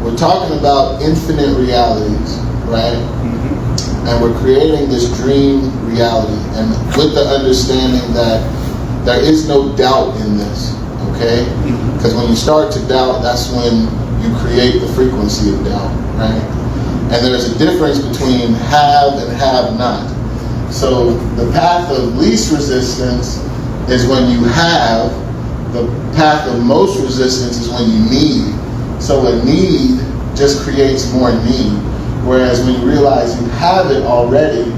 we're talking about infinite realities, right? And we're creating this dream reality, and with the understanding that there is no doubt in this, okay? Because when you start to doubt, that's when you create the frequency of doubt, right? And there's a difference between have and have not. So the path of least resistance is when you have. The path of most resistance is when you need. So a need just creates more need. Whereas when you realize you have it already,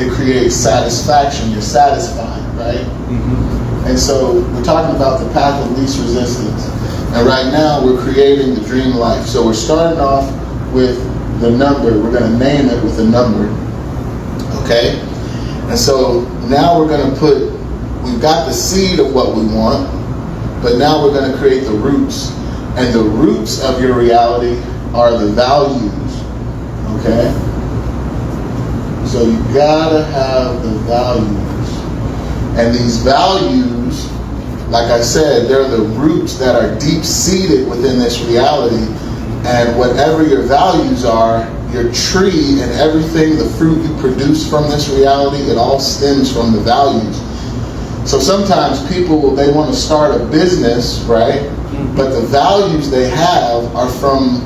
it creates satisfaction. You're satisfied, right? And so we're talking about the path of least resistance. And right now we're creating the dream life. So we're starting off with the number. We're going to name it with a number. Okay? And so now we're going to we've got the seed of what we want, but now we're going to create the roots. And the roots of your reality are the values. Okay? So you gotta have the values. And these values, like I said, they're the roots that are deep-seated within this reality. And whatever your values are, your tree and everything, the fruit you produce from this reality, it all stems from the values. So sometimes people, they want to start a business, right? But the values they have are from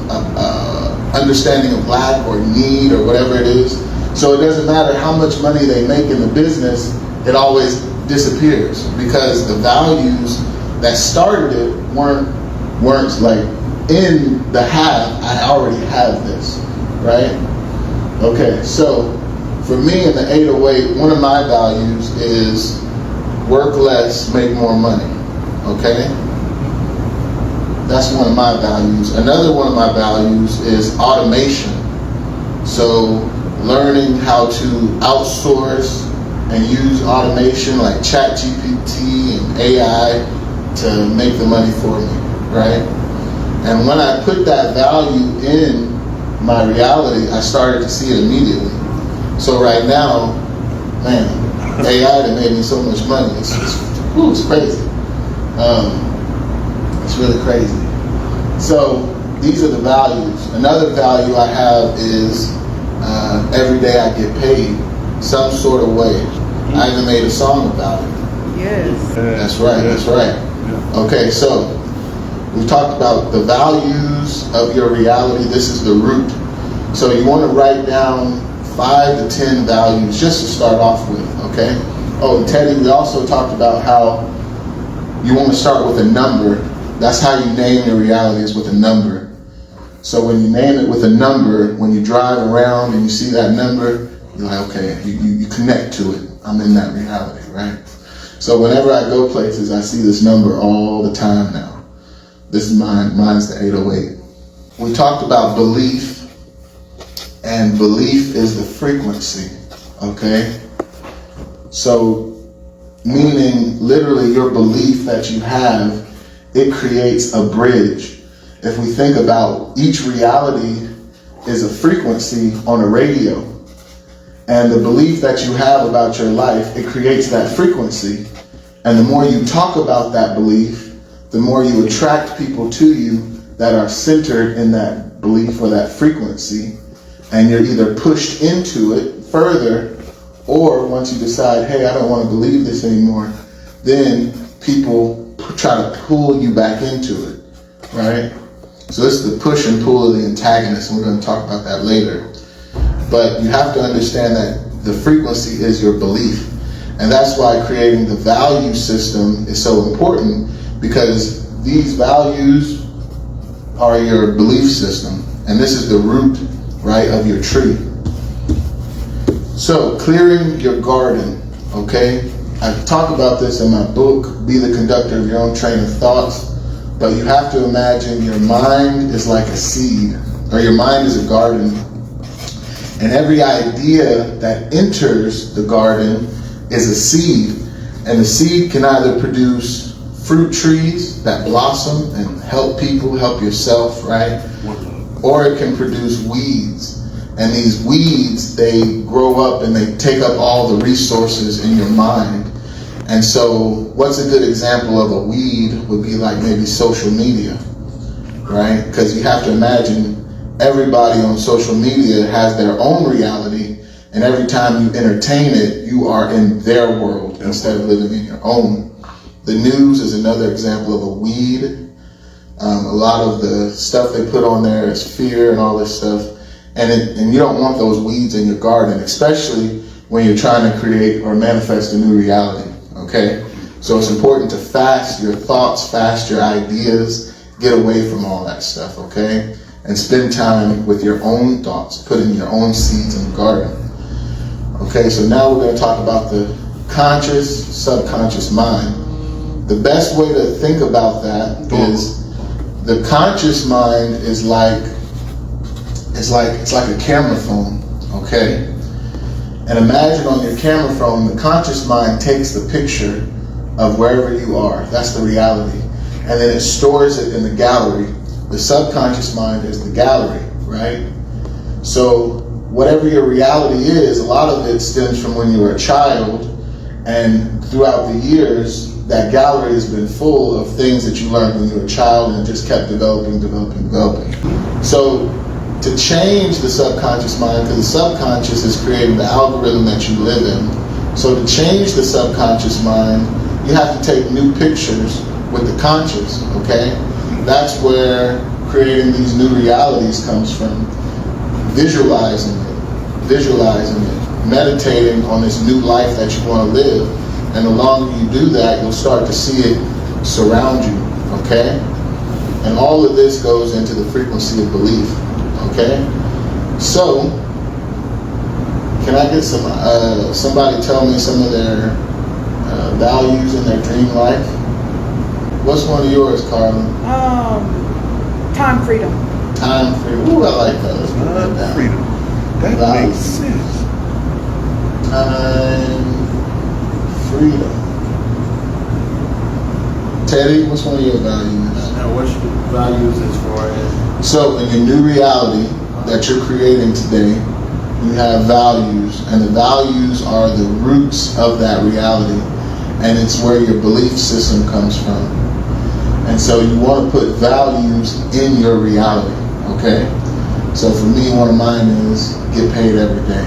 understanding of lack or need or whatever it is. So it doesn't matter how much money they make in the business, it always disappears because the values that started it weren't like in the have, I already have this, right? Okay, so for me in the 808, one of my values is work less, make more money, okay? That's one of my values. Another one of my values is automation. So learning how to outsource and use automation like ChatGPT and AI to make the money for me, right? And when I put that value in my reality, I started to see it immediately. So right now, man, AI that made me so much money. It's crazy. It's really crazy. So these are the values. Another value I have is every day I get paid some sort of way. I even made a song about it. Yes. That's right. That's right. Okay, so we've talked about the values of your reality. This is the root. So you want to write down 5 to 10 values just to start off with, okay? Oh, Teddy, we also talked about how you want to start with a number. That's how you name your reality, is with a number. So when you name it with a number, when you drive around and you see that number, you're like, okay, you connect to it. I'm in that reality, right? So whenever I go places, I see this number all the time now. This is mine. Mine's the 808. We talked about belief. And belief is the frequency, okay? So, meaning literally your belief that you have, it creates a bridge. If we think about each reality is a frequency on a radio. And the belief that you have about your life, it creates that frequency. And the more you talk about that belief, the more you attract people to you that are centered in that belief or that frequency. And you're either pushed into it further, or once you decide, hey, I don't want to believe this anymore, then people try to pull you back into it, right? So this is the push and pull of the antagonist, and we're going to talk about that later. But you have to understand that the frequency is your belief. And that's why creating the value system is so important, because these values are your belief system. And this is the root, right, of your tree. So clearing your garden, okay? I talk about this in my book, Be the Conductor of Your Own Train of Thoughts. But you have to imagine your mind is like a seed, or your mind is a garden. And every idea that enters the garden is a seed. And the seed can either produce fruit trees that blossom and help people, help yourself, right? Or it can produce weeds. And these weeds, they grow up and they take up all the resources in your mind. And so what's a good example of a weed would be like maybe social media, right? Because you have to imagine everybody on social media has their own reality, and every time you entertain it, you are in their world instead of living in your own. The news is another example of a weed. A lot of the stuff they put on there is fear and all this stuff, and you don't want those weeds in your garden, especially when you're trying to create or manifest a new reality, okay? So it's important to fast your thoughts, fast your ideas, get away from all that stuff, okay? And spend time with your own thoughts, putting your own seeds in the garden. Okay, so now we're going to talk about the conscious, subconscious mind. The best way to think about that is the conscious mind is like it's like a camera phone, okay? And imagine on your camera phone, the conscious mind takes the picture of wherever you are. That's the reality. And then it stores it in the gallery. The subconscious mind is the gallery, right? So whatever your reality is, a lot of it stems from when you were a child, and throughout the years, that gallery has been full of things that you learned when you were a child and just kept developing. So to change the subconscious mind, because the subconscious is creating the algorithm that you live in. So to change the subconscious mind, you have to take new pictures with the conscious, okay? That's where creating these new realities comes from. Visualizing it, meditating on this new life that you want to live. And the longer you do that, you'll start to see it surround you, okay? And all of this goes into the frequency of belief, okay? So, can I get somebody tell me some of their values in their dream life? What's one of yours, Carla? Time freedom. Time freedom. Ooh, I like that. Let's put that down. Freedom. That makes sense. Time freedom. Teddy, what's one of your values? Now, what's your values as far as? So, in your new reality that you're creating today, you have values, and the values are the roots of that reality, and it's where your belief system comes from. And so you want to put values in your reality, okay? So for me, one of mine is get paid every day,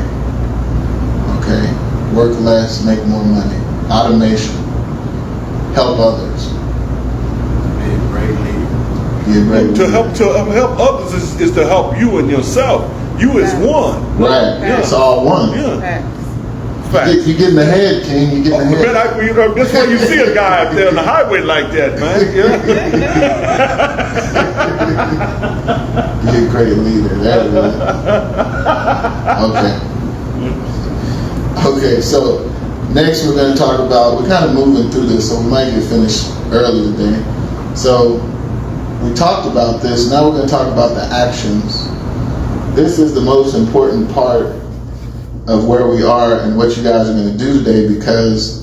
okay? Work less, make more money. Automation. Help others. Be a great leader. Be a great leader. To help others is to help you and yourself. You is one. Right. Yeah. It's all one. Yeah. If you get in the head, King, you get in the head. That's why you see a guy out there on the highway like that, man. Yeah. Be a great leader. There it is. Okay, so next we're going to talk about, we're kind of moving through this, so we might get finished early today. So we talked about this, now we're going to talk about the actions. This is the most important part of where we are and what you guys are going to do today, because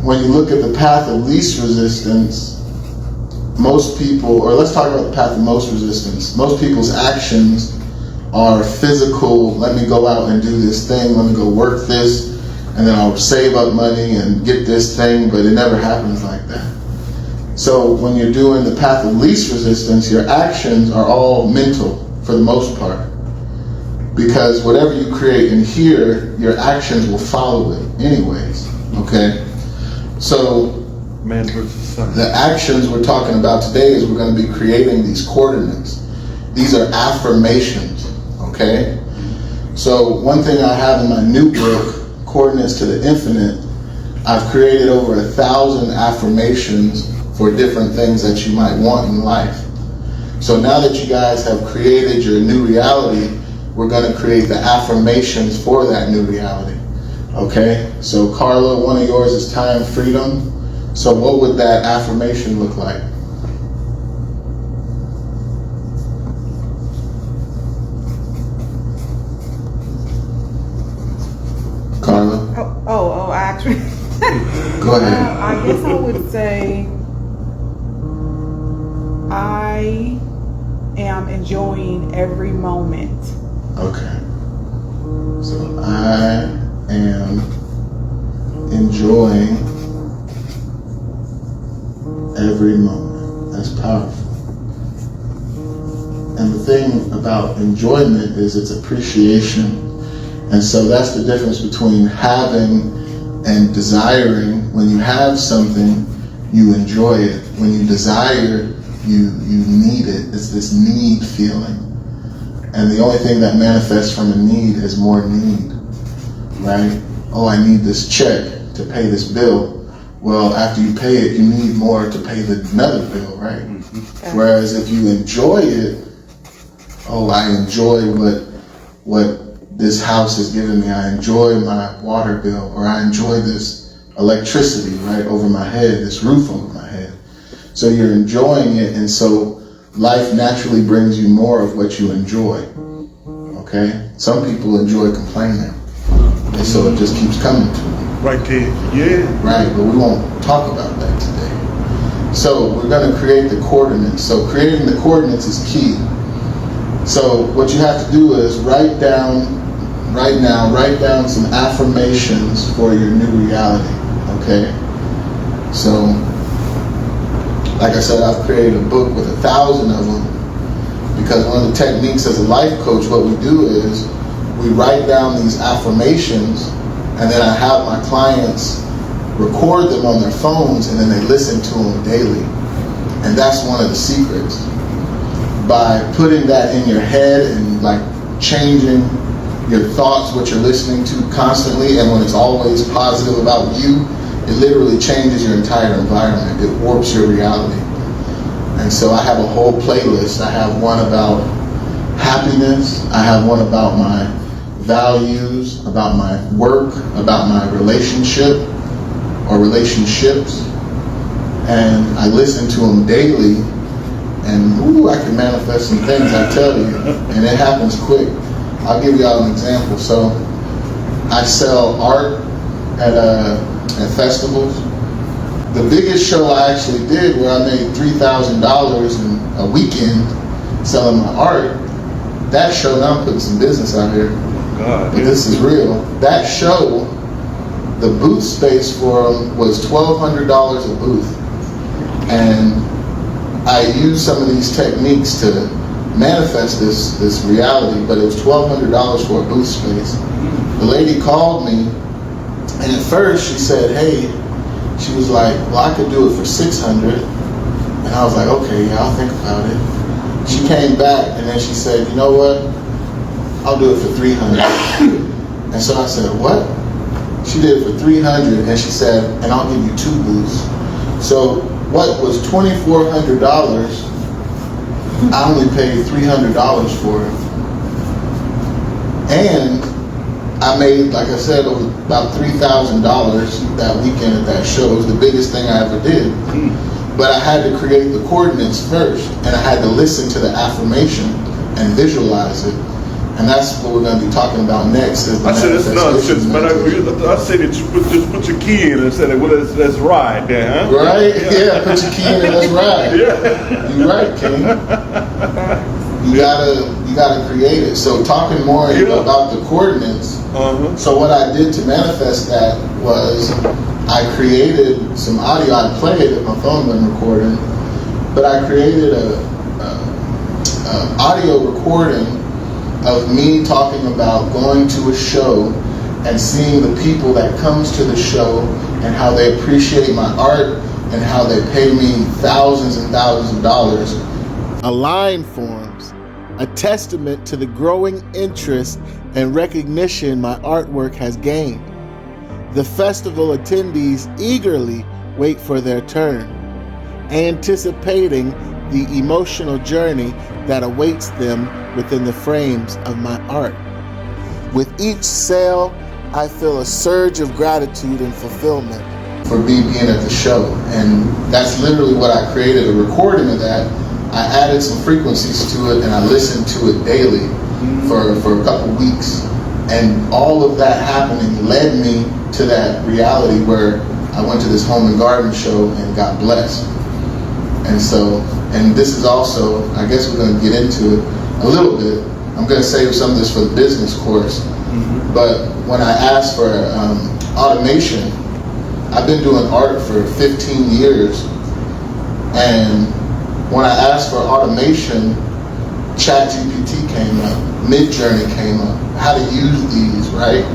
when you look at the path of least resistance, most people, or let's talk about the path of most resistance, most people's actions are physical. Let me go out and do this thing, let me go work this, and then I'll save up money and get this thing, but it never happens like that. So when you're doing the path of least resistance, your actions are all mental for the most part. Because whatever you create in here, your actions will follow it anyways, okay? So Man versus sun. the actions we're talking about today is we're going to be creating these coordinates. These are affirmations, okay? So one thing I have in my new book, Coordinates to the Infinite, I've created over 1,000 affirmations for different things that you might want in life. So now that you guys have created your new reality, we're going to create the affirmations for that new reality. Okay? So Carla, one of yours is time freedom. So what would that affirmation look like? Carla? Actually. Go ahead. I guess I would say I am enjoying every moment. Okay. So I am enjoying every moment. That's powerful. And the thing about enjoyment is it's appreciation. And so that's the difference between having and desiring. When you have something, you enjoy it. When you desire, you need it. It's this need feeling. And the only thing that manifests from a need is more need, right? Oh, I need this check to pay this bill. Well, after you pay it, you need more to pay another bill, right? Mm-hmm. Whereas if you enjoy it, oh, I enjoy what this house is giving me. I enjoy my water bill, or I enjoy this electricity right over my head, this roof over my head. So you're enjoying it, and so life naturally brings you more of what you enjoy. Okay? Some people enjoy complaining, and so it just keeps coming to them. Right there, yeah. Right, but we won't talk about that today. So we're going to create the coordinates. So creating the coordinates is key. So what you have to do is write down some affirmations for your new reality. Okay? So, like I said, I've created a book with 1,000 of them, because one of the techniques as a life coach, what we do is we write down these affirmations, and then I have my clients record them on their phones, and then they listen to them daily. And that's one of the secrets. By putting that in your head and like changing your thoughts, what you're listening to constantly, and when it's always positive about you, it literally changes your entire environment. It warps your reality. And so I have a whole playlist. I have one about happiness. I have one about my values, about my work, about my relationship or relationships. And I listen to them daily, and ooh, I can manifest some things, I tell you. And it happens quick. I'll give y'all an example. So I sell art at festivals. The biggest show I actually did, where I made $3,000 in a weekend selling my art, that show, now I'm putting some business out here, but this is real. That show, the booth space for them was $1,200 a booth. And I used some of these techniques to manifest this reality, but it was $1,200 for a booth space. The lady called me, and at first she said, hey, she was like, well, I could do it for $600. And I was like, okay, yeah, I'll think about it. She came back, and then she said, you know what? I'll do it for $300. And so I said, what? She did it for $300, and she said, and I'll give you 2 booths. So what was $2,400, I only paid $300 for it. And I made, like I said, it was about $3,000 that weekend at that show. It was the biggest thing I ever did. But I had to create the coordinates first, and I had to listen to the affirmation and visualize it. And that's what we're going to be talking about next. Is I said it's nonsense, man. I said that you just put your key in and said, well, let's ride there, huh? Right? Yeah, put your key in and let's ride. Yeah. You're right, King. You gotta create it. So talking more about the coordinates. So what I did to manifest that was I created some audio. I played it. My phone wasn't recording, but I created a audio recording of me talking about going to a show and seeing the people that comes to the show and how they appreciate my art and how they pay me thousands and thousands of dollars. A line forms, a testament to the growing interest and recognition my artwork has gained. The festival attendees eagerly wait for their turn, anticipating the emotional journey that awaits them within the frames of my art. With each sale, I feel a surge of gratitude and fulfillment for being at the show. And that's literally what I created, a recording of that. I added some frequencies to it, and I listened to it daily for a couple weeks. And all of that happening led me to that reality where I went to this home and garden show and got blessed. And so, and this is also, I guess we're going to get into it a little bit. I'm going to save some of this for the business course. But when I asked for automation, I've been doing art for 15 years. And when I asked for automation ChatGPT came up, Midjourney came up, how to use these, right?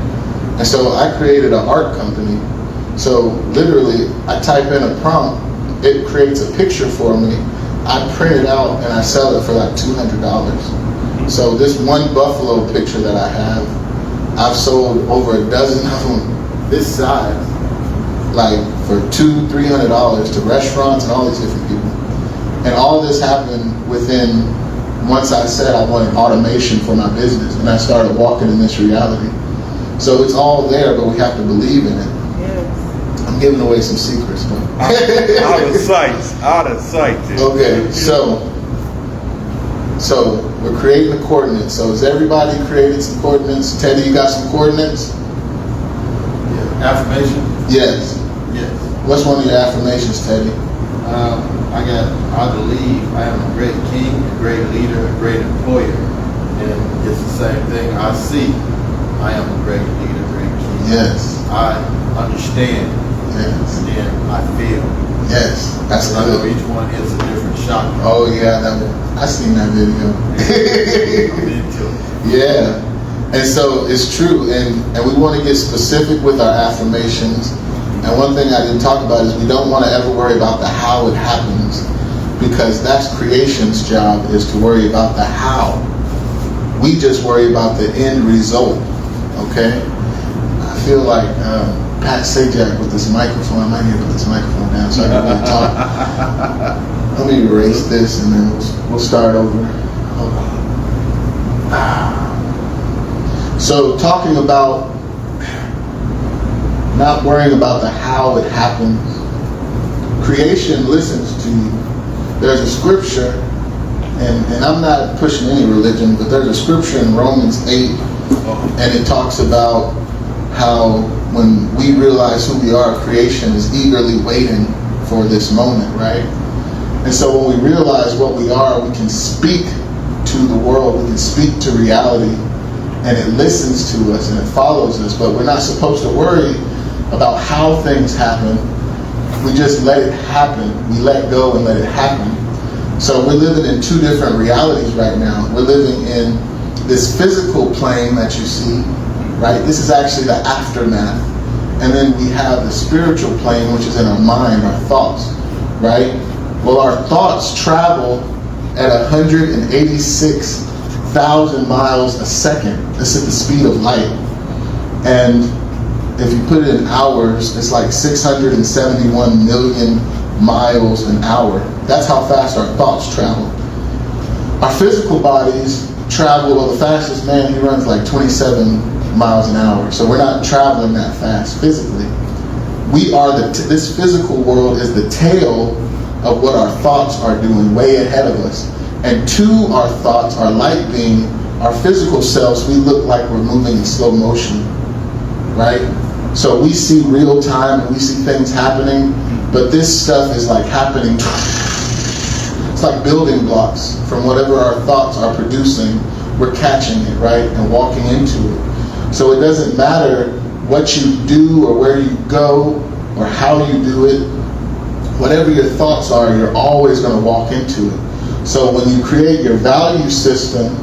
And so I created an art company. So literally, I type in a prompt, it creates a picture for me. I print it out and I sell it for like $200. So this one buffalo picture that I have, I've sold over a dozen of them this size, like for $200-$300 to restaurants and all these different people. And all this happened within, once I said I wanted automation for my business, and I started walking in this reality. So it's all there, but we have to believe in it. Yes. I'm giving away some secrets, but Out of sight. Dude. okay, so we're creating the coordinates. So has everybody created some coordinates? Teddy, you got some coordinates? Yeah. Affirmation? Yes. Yes. What's one of your affirmations, Teddy? I believe I am a great king, a great leader, a great employer. And it's the same thing. I see I am a great leader, great king. Yes. I understand. Yes. And then I feel. Yes. That's I know good. each one hits a different shot. Oh yeah, I seen that video. I'm into it. Yeah. And so it's true, and we want to get specific with our affirmations. And one thing I didn't talk about is we don't want to ever worry about the how it happens, because that's creation's job, is to worry about the how. We just worry about the end result. Okay? I feel like Pat Sajak with this microphone. I might need to put this microphone down so I can really talk. Let me erase this and then we'll start over. Hold on. So talking about not worrying about the how it happens. Creation listens to you. There's a scripture, and I'm not pushing any religion, but there's a scripture in Romans 8, and it talks about how when we realize who we are, creation is eagerly waiting for this moment, right? And so when we realize what we are, we can speak to the world, we can speak to reality, and it listens to us and it follows us, but we're not supposed to worry about how things happen. We just let it happen. We let go and let it happen. So we're living in two different realities right now. We're living in this physical plane that you see, right? This is actually the aftermath. And then we have the spiritual plane, which is in our mind, our thoughts, right? Well, our thoughts travel at 186,000 miles a second. This is the speed of light. And if you put it in hours, it's like 671 million miles an hour. That's how fast our thoughts travel. Our physical bodies travel, well, the fastest man, he runs like 27 miles an hour. So we're not traveling that fast physically. We are this physical world is the tail of what our thoughts are doing, way ahead of us. And to our thoughts, our light being, our physical selves, we look like we're moving in slow motion, right? So we see real time and we see things happening, but this stuff is like happening. It's like building blocks from whatever our thoughts are producing. We're catching it, right, and walking into it. So it doesn't matter what you do or where you go or how you do it. Whatever your thoughts are, you're always going to walk into it. So when you create your value system,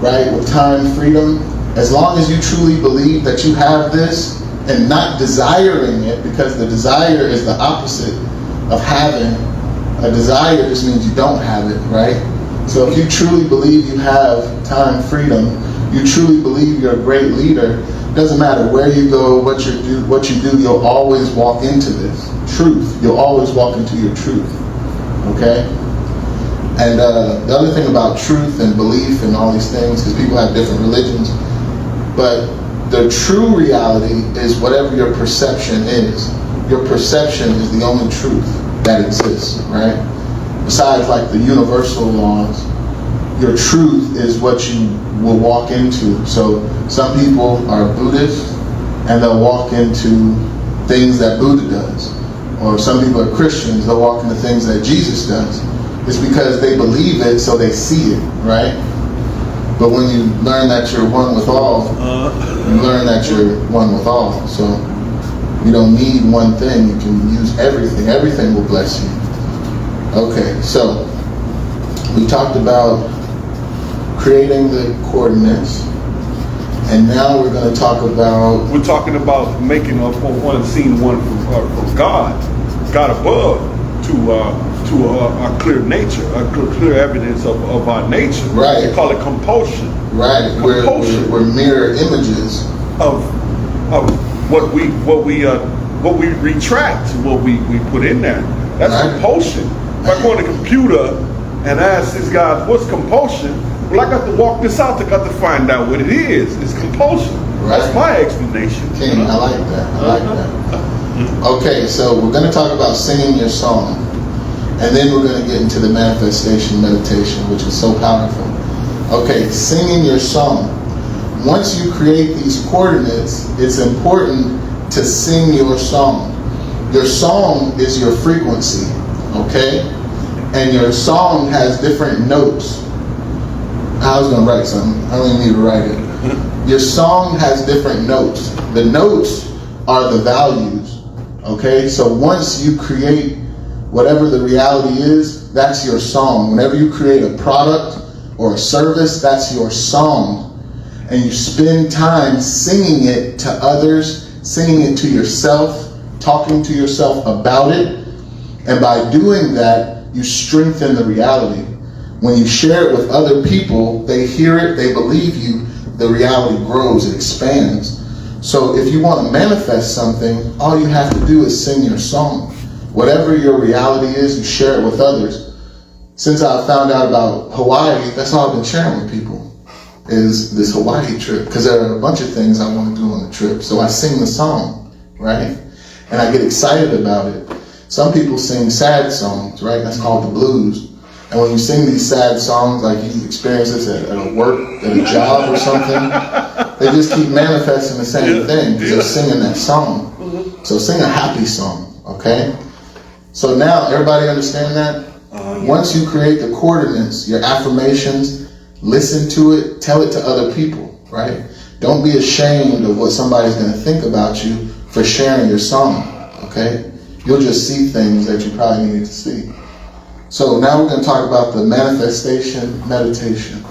right, with time, freedom, as long as you truly believe that you have this, and not desiring it, because the desire is the opposite of having. A desire just means you don't have it, right? So if you truly believe you have time, freedom, you truly believe you're a great leader, it doesn't matter where you go, what you do, you'll always walk into this truth. You'll always walk into your truth, okay? And the other thing about truth and belief and all these things, because people have different religions, but the true reality is whatever your perception is. Your perception is the only truth that exists, right? Besides like the universal laws, your truth is what you will walk into. So some people are Buddhists and they'll walk into things that Buddha does. Or some people are Christians, they'll walk into things that Jesus does. It's because they believe it, so they see it, right? But when you learn that you're one with all, you learn that you're one with all. So you don't need one thing. You can use everything. Everything will bless you. Okay, so we talked about creating the coordinates. And now we're going to talk about... We're talking about making one scene one from God above, to a clear nature, a clear evidence of our nature. Right. They call it compulsion. Right. We're mirror images of what we retract, what we put in there. That's right. Compulsion. If I go on the computer and ask this guy, what's compulsion? Well, I got to walk this out. I got to find out what it is. It's compulsion. Right. That's my explanation. King, I like that. I like that. Okay, so we're going to talk about singing your song. And then we're going to get into the manifestation meditation, which is so powerful. Okay, singing your song. Once you create these coordinates, it's important to sing your song. Your song is your frequency, okay? And your song has different notes. I was going to write something. I don't even need to write it. Your song has different notes. The notes are the values, okay? So once you create whatever the reality is, that's your song. Whenever you create a product or a service, that's your song. And you spend time singing it to others, singing it to yourself, talking to yourself about it. And by doing that, you strengthen the reality. When you share it with other people, they hear it, they believe you, the reality grows, it expands. So if you want to manifest something, all you have to do is sing your song. Whatever your reality is, you share it with others. Since I found out about Hawaii, that's all I've been sharing with people, is this Hawaii trip. Because there are a bunch of things I want to do on the trip. So I sing the song, right? And I get excited about it. Some people sing sad songs, right? That's called the blues. And when you sing these sad songs, like you experience this at a work, at a job or something, they just keep manifesting the same thing because they're singing that song. So sing a happy song, okay? So now, everybody understand that? Once you create the coordinates, your affirmations, listen to it, tell it to other people, right? Don't be ashamed of what somebody's going to think about you for sharing your song, okay? You'll just see things that you probably needed to see. So now we're going to talk about the manifestation meditation.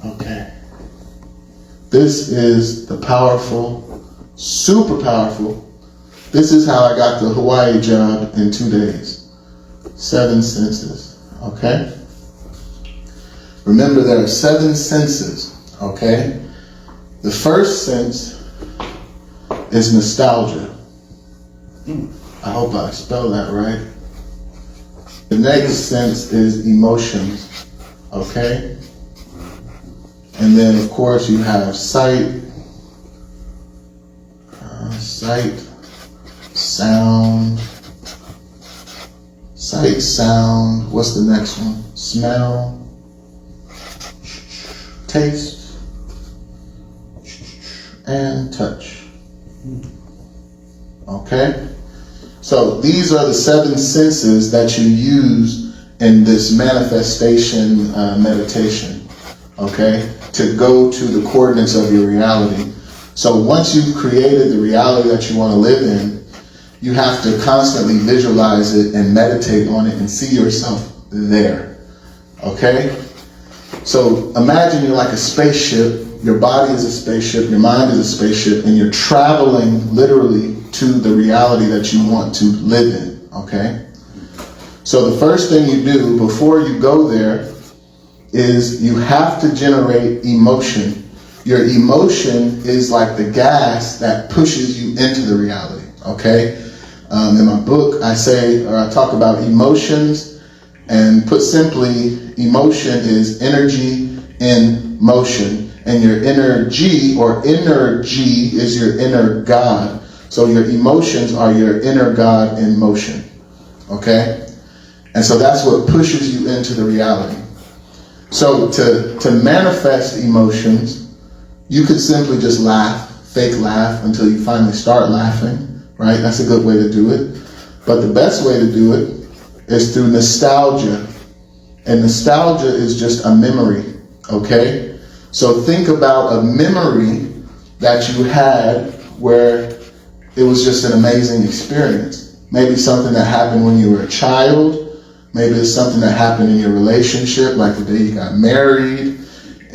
Okay. This is the powerful, super powerful. This is how I got the Hawaii job in 2 days. 7 senses. Okay? Remember, there are 7 senses. Okay? The first sense is nostalgia. I hope I spelled that right. The next sense is emotions, okay? And then, of course, you have sight, sound, what's the next one? Smell, taste, and touch. Okay? So these are the 7 senses that you use in this manifestation meditation, okay, to go to the coordinates of your reality. So once you've created the reality that you want to live in, you have to constantly visualize it and meditate on it and see yourself there, okay? So imagine you're like a spaceship. Your body is a spaceship, your mind is a spaceship, and you're traveling literally to the reality that you want to live in, okay? So the first thing you do before you go there is you have to generate emotion. Your emotion is like the gas that pushes you into the reality, okay? In my book, I talk about emotions, and put simply, emotion is energy in motion. And your energy, or inner G, is your inner God. So your emotions are your inner God in motion, okay? And so that's what pushes you into the reality. So to manifest emotions, you could simply just laugh, fake laugh until you finally start laughing, right? That's a good way to do it. But the best way to do it is through nostalgia. And nostalgia is just a memory, okay? So think about a memory that you had where it was just an amazing experience. Maybe something that happened when you were a child. Maybe it's something that happened in your relationship, like the day you got married.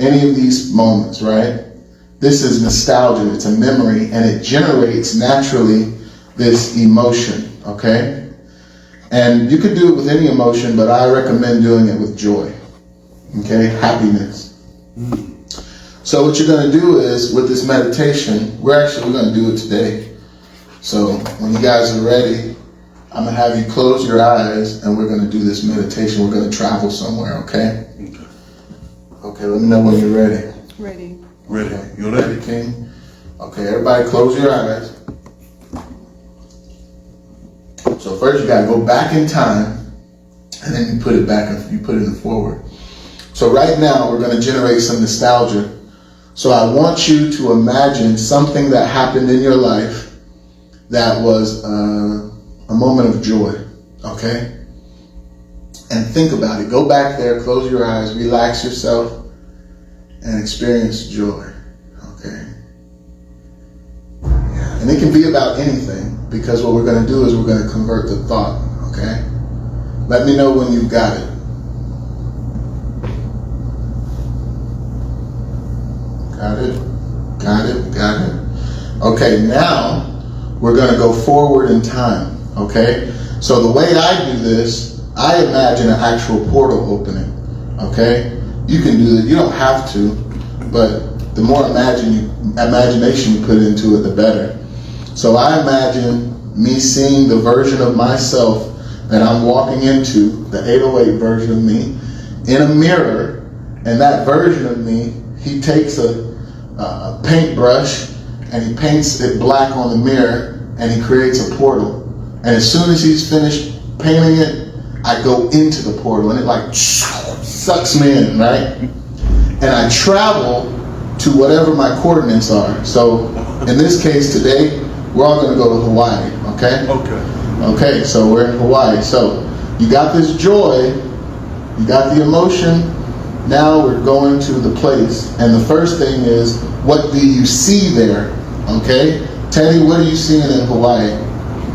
any of these moments, right? This is nostalgia, it's a memory, and it generates naturally this emotion, okay? And you could do it with any emotion, but I recommend doing it with joy, okay? Happiness. So what you're going to do is, with this meditation, we're going to do it today. So when you guys are ready, I'm going to have you close your eyes, and we're going to do this meditation. We're going to travel somewhere, okay? Okay, let me know when you're ready. Ready. Ready. Okay. You ready? King? Okay, everybody close your eyes. So first you got to go back in time, and then you put it back, you put it forward. So right now we're going to generate some nostalgia. So I want you to imagine something that happened in your life that was a moment of joy, okay? And think about it. Go back there, close your eyes, relax yourself, and experience joy, okay? Yeah. And it can be about anything, because what we're going to do is we're going to convert the thought, okay? Let me know when you've got it. Got it? Got it? Got it? Okay, now we're going to go forward in time, okay? So the way I do this, I imagine an actual portal opening, okay? You can do that. You don't have to, but the more imagination you put into it, the better. So I imagine me seeing the version of myself that I'm walking into, the 808 version of me, in a mirror, and that version of me, he takes a paintbrush and he paints it black on the mirror, and he creates a portal. And as soon as he's finished painting it, I go into the portal, and it like sucks me in, right? And I travel to whatever my coordinates are. So in this case today, we're all going to go to Hawaii, okay? Okay. Okay, so we're in Hawaii. So you got this joy, you got the emotion, now we're going to the place. And the first thing is, what do you see there? Okay? Teddy, what are you seeing in Hawaii?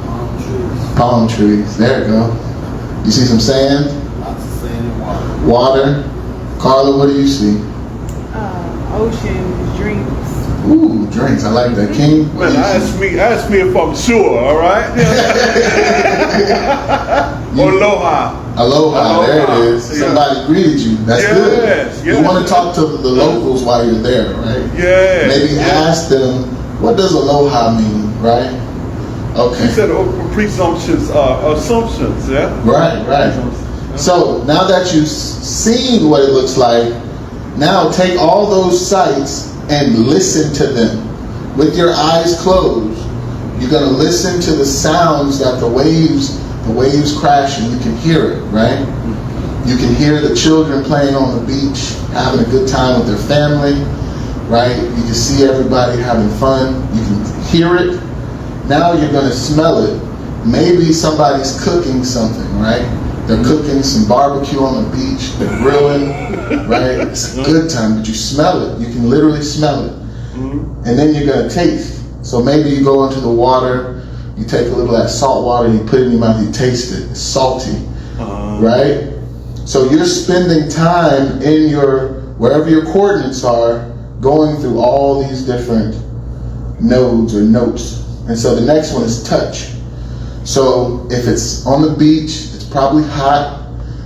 Palm trees. Palm trees. There you go. You see some sand? Lots of sand and water. Water. Carla, what do you see? Ocean, drinks. Ooh, drinks. I like that. King? What Man, do you see? ask me if I'm sure, all right? Aloha. Aloha, there it is. Yeah. Somebody greeted you. That's Yes, good. yes. You want to talk to the locals while you're there, right? Yeah. Maybe ask them, what does aloha mean, right? He Okay. said presumptions, assumptions, yeah? Right. So now that you've seen what it looks like, now take all those sights and listen to them. With your eyes closed, you're going to listen to the sounds that the waves crashing. You can hear it, right? You can hear the children playing on the beach, having a good time with their family, right? You can see everybody having fun. You can hear it. Now you're going to smell it. Maybe somebody's cooking something, right? They're cooking some barbecue on the beach. They're grilling, right? It's a good time, but you smell it. You can literally smell it. And then you're going to taste. So maybe you go into the water, you take a little of that salt water, you put it in your mouth, you taste it. It's salty, right? So you're spending time in wherever your coordinates are, going through all these different nodes or notes. And so the next one is touch. So if it's on the beach, it's probably hot,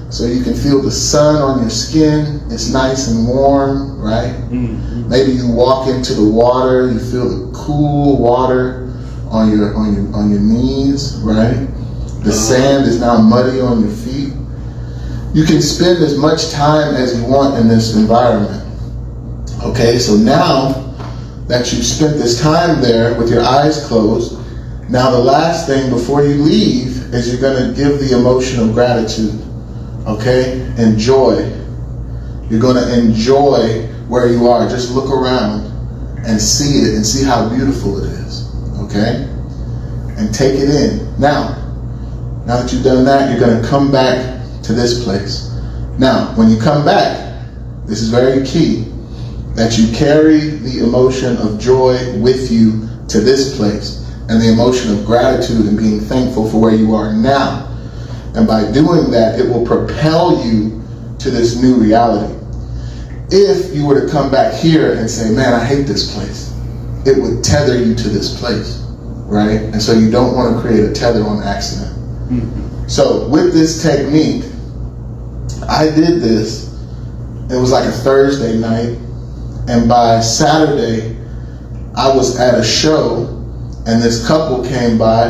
so you can feel the sun on your skin. It's nice and warm, right? Mm-hmm. Maybe you walk into the water, you feel the cool water on your knees, right? The sand is now muddy on your feet. You can spend as much time as you want in this environment. Okay, so now that you've spent this time there with your eyes closed, now the last thing before you leave is you're going to give the emotion of gratitude. Okay? Enjoy. You're going to enjoy where you are. Just look around and see it and see how beautiful it is. Okay? And take it in. Now that you've done that, you're going to come back to this place. Now, when you come back, this is very key, that you carry the emotion of joy with you to this place, and the emotion of gratitude and being thankful for where you are now. And by doing that, it will propel you to this new reality. if you were to come back here and say, man, I hate this place, it would tether you to this place, right? And so you don't want to create a tether on accident. So with this technique, I did this. It was like a Thursday night, and by Saturday, I was at a show, and this couple came by,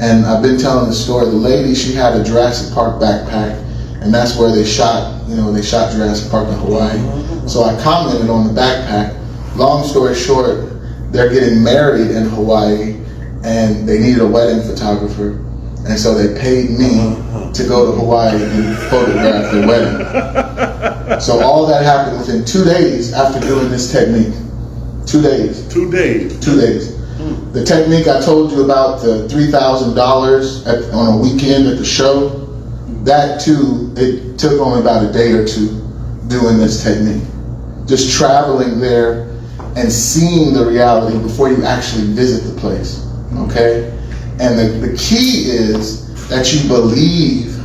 and I've been telling the story. The lady, she had a Jurassic Park backpack, and that's where they shot, they shot Jurassic Park in Hawaii. So I commented on the backpack. Long story short, they're getting married in Hawaii, and they needed a wedding photographer. And so they paid me to go to Hawaii and photograph their wedding. So all that happened within 2 days after doing this technique. 2 days. 2 days. 2 days. The technique I told you about, the $3,000 on a weekend at the show, that too, it took only about a day or two doing this technique. Just traveling there and seeing the reality before you actually visit the place. Okay? And the key is that you believe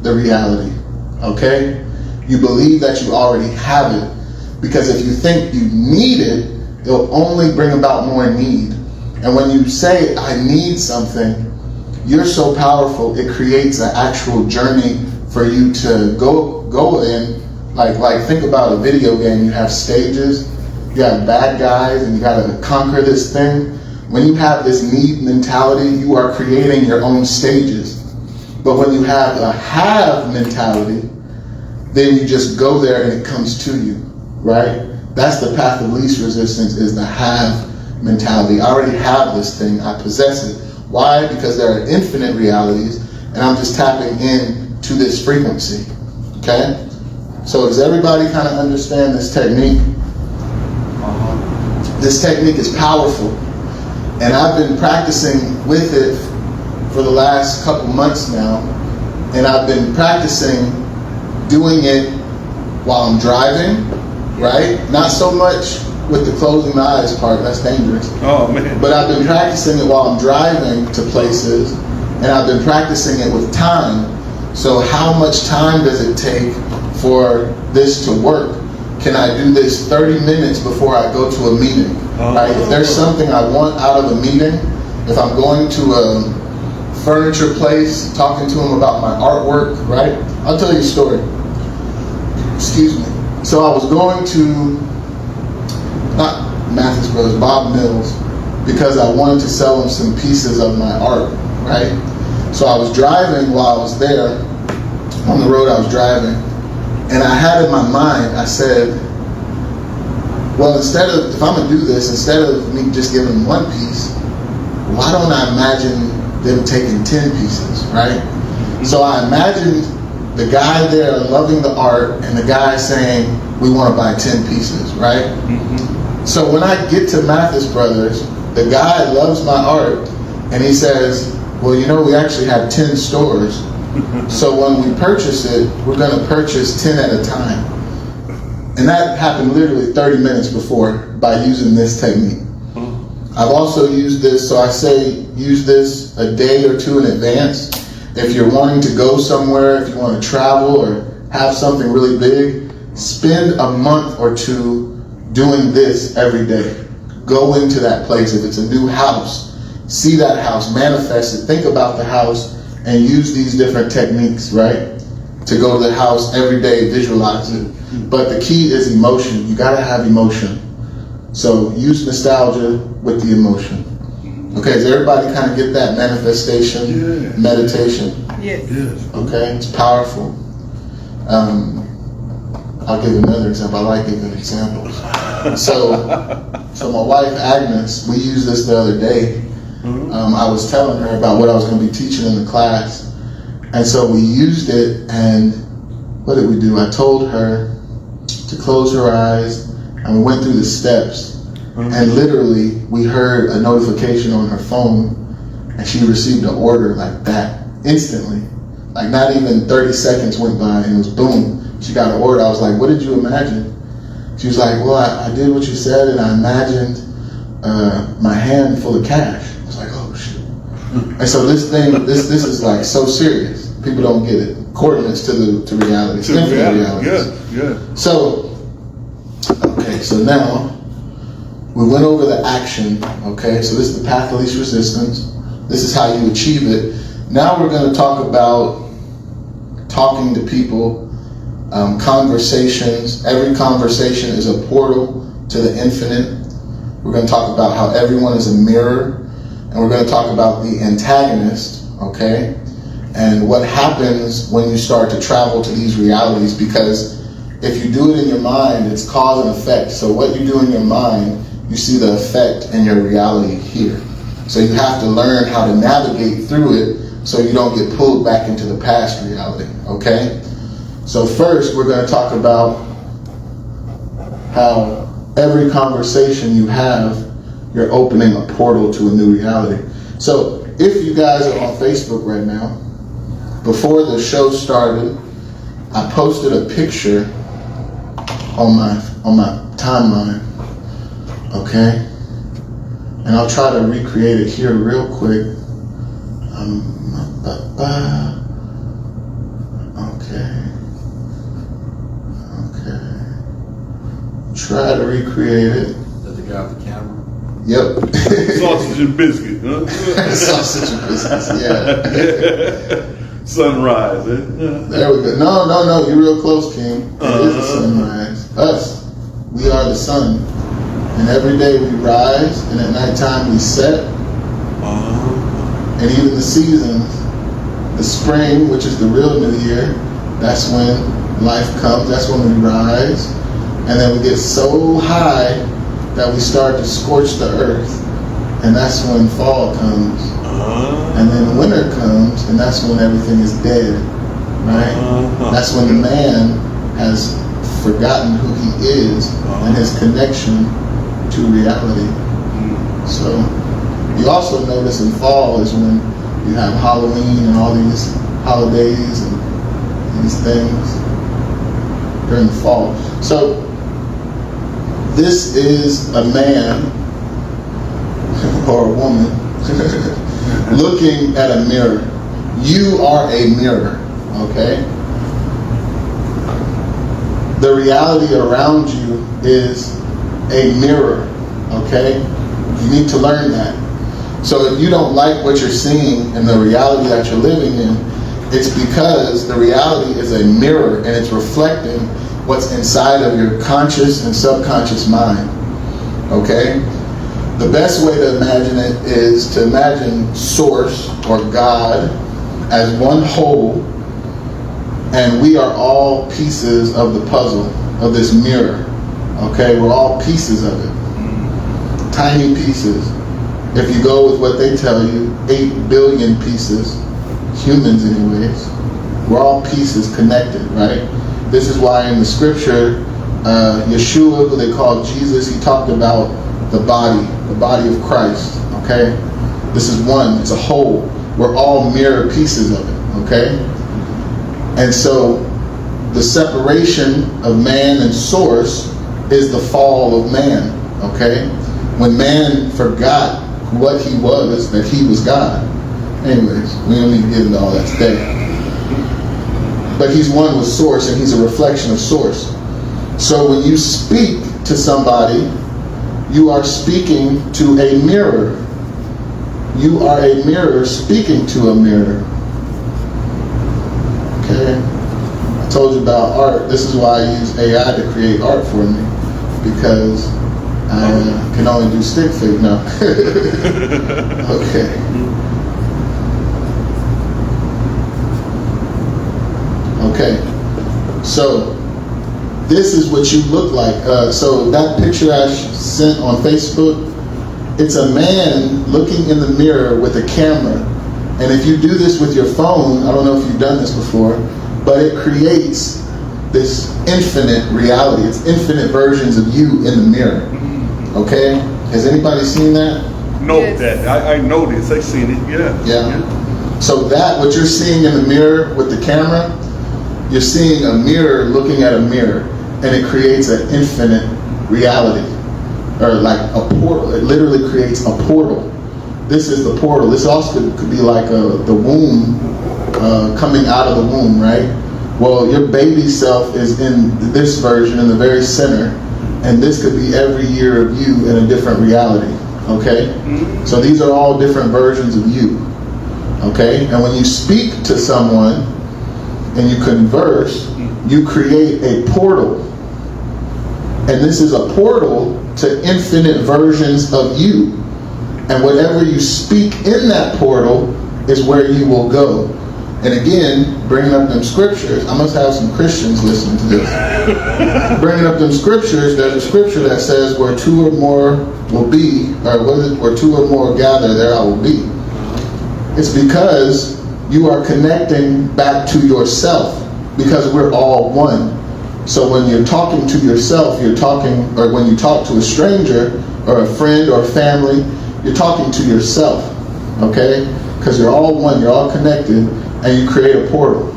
the reality, okay? You believe that you already have it, because if you think you need it, it'll only bring about more need. And when you say, I need something, you're so powerful, it creates an actual journey for you to go in. Like think about a video game. You have stages, you have bad guys, and you gotta conquer this thing. When you have this need mentality, you are creating your own stages. But when you have a have mentality, then you just go there and it comes to you, right? That's the path of least resistance, is the have mentality. I already have this thing, I possess it. Why? Because there are infinite realities, and I'm just tapping in to this frequency, okay? So does everybody kind of understand this technique? This technique is powerful. And I've been practicing with it for the last couple months now. And I've been practicing doing it while I'm driving, right? Not so much with the closing the eyes part, that's dangerous. Oh, man. But I've been practicing it while I'm driving to places, and I've been practicing it with time. So how much time does it take for this to work? Can I do this 30 minutes before I go to a meeting? Right? If there's something I want out of a meeting, if I'm going to a furniture place, talking to them about my artwork, right? I'll tell you a story. Excuse me. So I was going to, not Mathis Brothers, Bob Mills, because I wanted to sell them some pieces of my art, right? So I was driving while I was there, on the road I was driving, and I had in my mind, I said, well, if I'm going to do this, instead of me just giving them one piece, why don't I imagine them taking 10 pieces, right? So I imagined the guy there loving the art and the guy saying, we want to buy 10 pieces, right? So when I get to Mathis Brothers, the guy loves my art, and he says, well, we actually have 10 stores. So when we purchase it, we're going to purchase 10 at a time. And that happened literally 30 minutes before by using this technique. I've also used this, so I say use this a day or two in advance. If you're wanting to go somewhere, if you want to travel or have something really big, spend a month or two doing this every day. Go into that place. If it's a new house, see that house, manifest it, think about the house, and use these different techniques, right? To go to the house every day, visualize it. But the key is emotion. You gotta have emotion. So use nostalgia with the emotion. Okay, does everybody kind of get that manifestation, meditation? Yes. Okay, it's powerful. I'll give another example. I like giving examples. So my wife Agnes, we used this the other day. I was telling her about what I was going to be teaching in the class, and so we used it. And what did we do? I told her to close her eyes, and we went through the steps. And literally, we heard a notification on her phone, and she received an order like that instantly. Like not even 30 seconds went by, and it was boom. She got an order. I was like, "What did you imagine?" She was like, "Well, I did what you said, and I imagined my hand full of cash." I was like, "Oh shit!" And so this is like so serious. People don't get it. Coordinates to reality. It's infinite reality. Yeah. So so now we went over the action, okay? So this is the path of least resistance. This is how you achieve it. Now we're going to talk about talking to people, conversations. Every conversation is a portal to the infinite. We're going to talk about how everyone is a mirror, and we're going to talk about the antagonist, okay? And what happens when you start to travel to these realities, because if you do it in your mind, it's cause and effect. So what you do in your mind, you see the effect in your reality here. So you have to learn how to navigate through it so you don't get pulled back into the past reality, okay? So first, we're going to talk about how every conversation you have, you're opening a portal to a new reality. So if you guys are on Facebook right now, before the show started, I posted a picture on my timeline, okay? And I'll try to recreate it here real quick. Okay. Try to recreate it. Is that the guy with the camera? Yep. Sausage and biscuit, huh? Sausage and biscuits, yeah. Sunrise, eh? There we go. No, you're real close, King. It is the sunrise. Us, we are the sun. And every day we rise, and at nighttime we set. And even the seasons, the spring, which is the real new year, that's when life comes, that's when we rise. And then we get so high that we start to scorch the earth. And that's when fall comes. And then winter comes, and that's when everything is dead, right? That's when the man has forgotten who he is and his connection to reality. So you also notice in fall is when you have Halloween and all these holidays and these things during the fall. So this is a man or a woman looking at a mirror. You are a mirror, okay? The reality around you is a mirror, okay? You need to learn that. So if you don't like what you're seeing in the reality that you're living in, it's because the reality is a mirror and it's reflecting what's inside of your conscious and subconscious mind, okay? The best way to imagine it is to imagine Source or God as one whole, and we are all pieces of the puzzle of this mirror. Okay, we're all pieces of it. Tiny pieces. If you go with what they tell you, 8 billion pieces, humans anyways, we're all pieces connected, right? This is why in the scripture, Yeshua, who they call Jesus, he talked about the body of Christ, okay? This is one, it's a whole. We're all mirror pieces of it, okay? And so the separation of man and Source is the fall of man, okay? When man forgot what he was, that he was God. Anyways, we don't need to get into all that today. But he's one with Source, and he's a reflection of Source. So when you speak to somebody, you are speaking to a mirror. You are a mirror speaking to a mirror. Okay? I told you about art. This is why I use AI to create art for me. Because I can only do stick figure now. Okay. Okay. So this is what you look like. So that picture I sent on Facebook, it's a man looking in the mirror with a camera. And if you do this with your phone, I don't know if you've done this before, but it creates this infinite reality. It's infinite versions of you in the mirror. Okay? Has anybody seen that? Know Yes. that. I know this. I've seen it. Yeah. Yeah. So that, what you're seeing in the mirror with the camera, you're seeing a mirror looking at a mirror. And it creates an infinite reality. Or like a portal. It literally creates a portal. This is the portal. This also could be like the womb, coming out of the womb, right? Well, your baby self is in this version, in the very center. And this could be every year of you in a different reality. Okay? So these are all different versions of you. Okay? And when you speak to someone and you converse, you create a portal. And this is a portal to infinite versions of you. And whatever you speak in that portal is where you will go. And again, bringing up them scriptures, I must have some Christians listening to this. Bringing up them scriptures, there's a scripture that says, where two or more will be, or what is it, where two or more gather, there I will be. It's because you are connecting back to yourself, because we're all one. So when you're talking to yourself, you're talking, or when you talk to a stranger, or a friend, or family, you're talking to yourself, okay? Because you're all one, you're all connected, and you create a portal.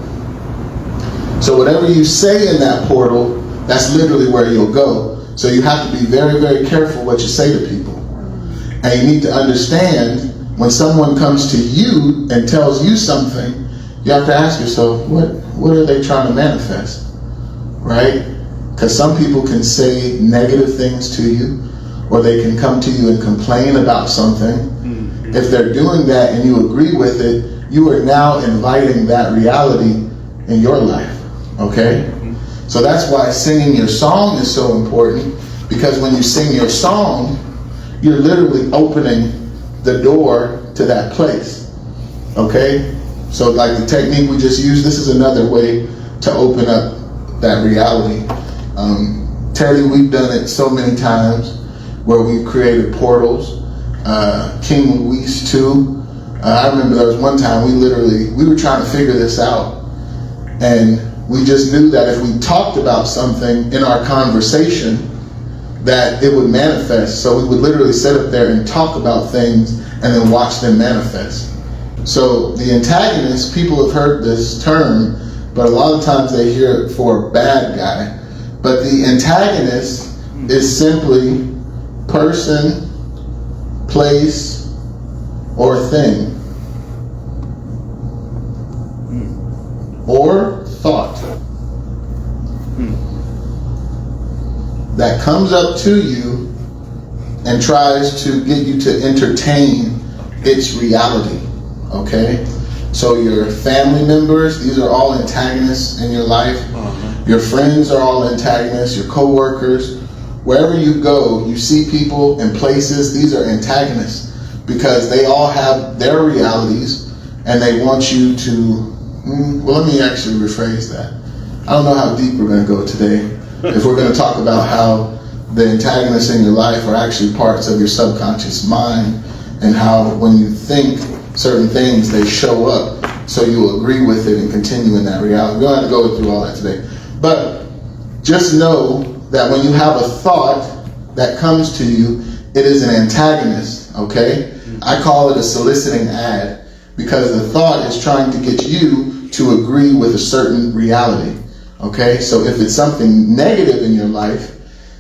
So whatever you say in that portal, that's literally where you'll go. So you have to be very, very careful what you say to people. And you need to understand, when someone comes to you and tells you something, you have to ask yourself, what are they trying to manifest? Right? Because some people can say negative things to you, or they can come to you and complain about something. If they're doing that and you agree with it, you are now inviting that reality in your life. Okay? So that's why singing your song is so important, because when you sing your song, you're literally opening the door to that place. Okay? So like the technique we just used, this is another way to open up that reality. Terry, we've done it so many times where we've created portals. King Luis too. I remember there was one time we were trying to figure this out, and we just knew that if we talked about something in our conversation, that it would manifest. So we would literally sit up there and talk about things and then watch them manifest. So the antagonist, people have heard this term, but a lot of times they hear it for a bad guy. But the antagonist is simply person, place, or thing, or thought that comes up to you and tries to get you to entertain its reality. Okay? So your family members, these are all antagonists in your life. Your friends are all antagonists, your co-workers. Wherever you go, you see people and places, these are antagonists, because they all have their realities and they want you to, well, let me actually rephrase that. I don't know how deep we're going to go today. If we're going to talk about how the antagonists in your life are actually parts of your subconscious mind, and how when you think certain things, they show up, so you agree with it and continue in that reality. We don't have to go through all that today. But just know that when you have a thought that comes to you, it is an antagonist, okay? I call it a soliciting ad, because the thought is trying to get you to agree with a certain reality, okay? So if it's something negative in your life,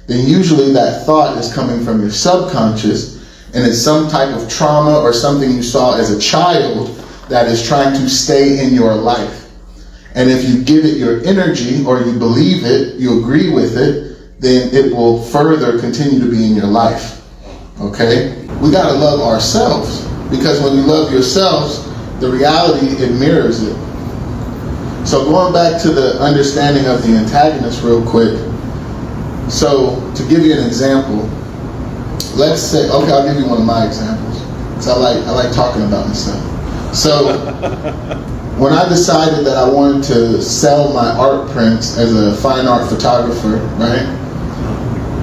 then usually that thought is coming from your subconscious, and it's some type of trauma or something you saw as a child that is trying to stay in your life. And if you give it your energy, or you believe it, you agree with it, then it will further continue to be in your life. Okay? We gotta love ourselves, because when you love yourselves, the reality, it mirrors it. So going back to the understanding of the antagonist real quick. So to give you an example, let's say, okay, I'll give you one of my examples, because I like talking about myself. So when I decided that I wanted to sell my art prints as a fine art photographer, right?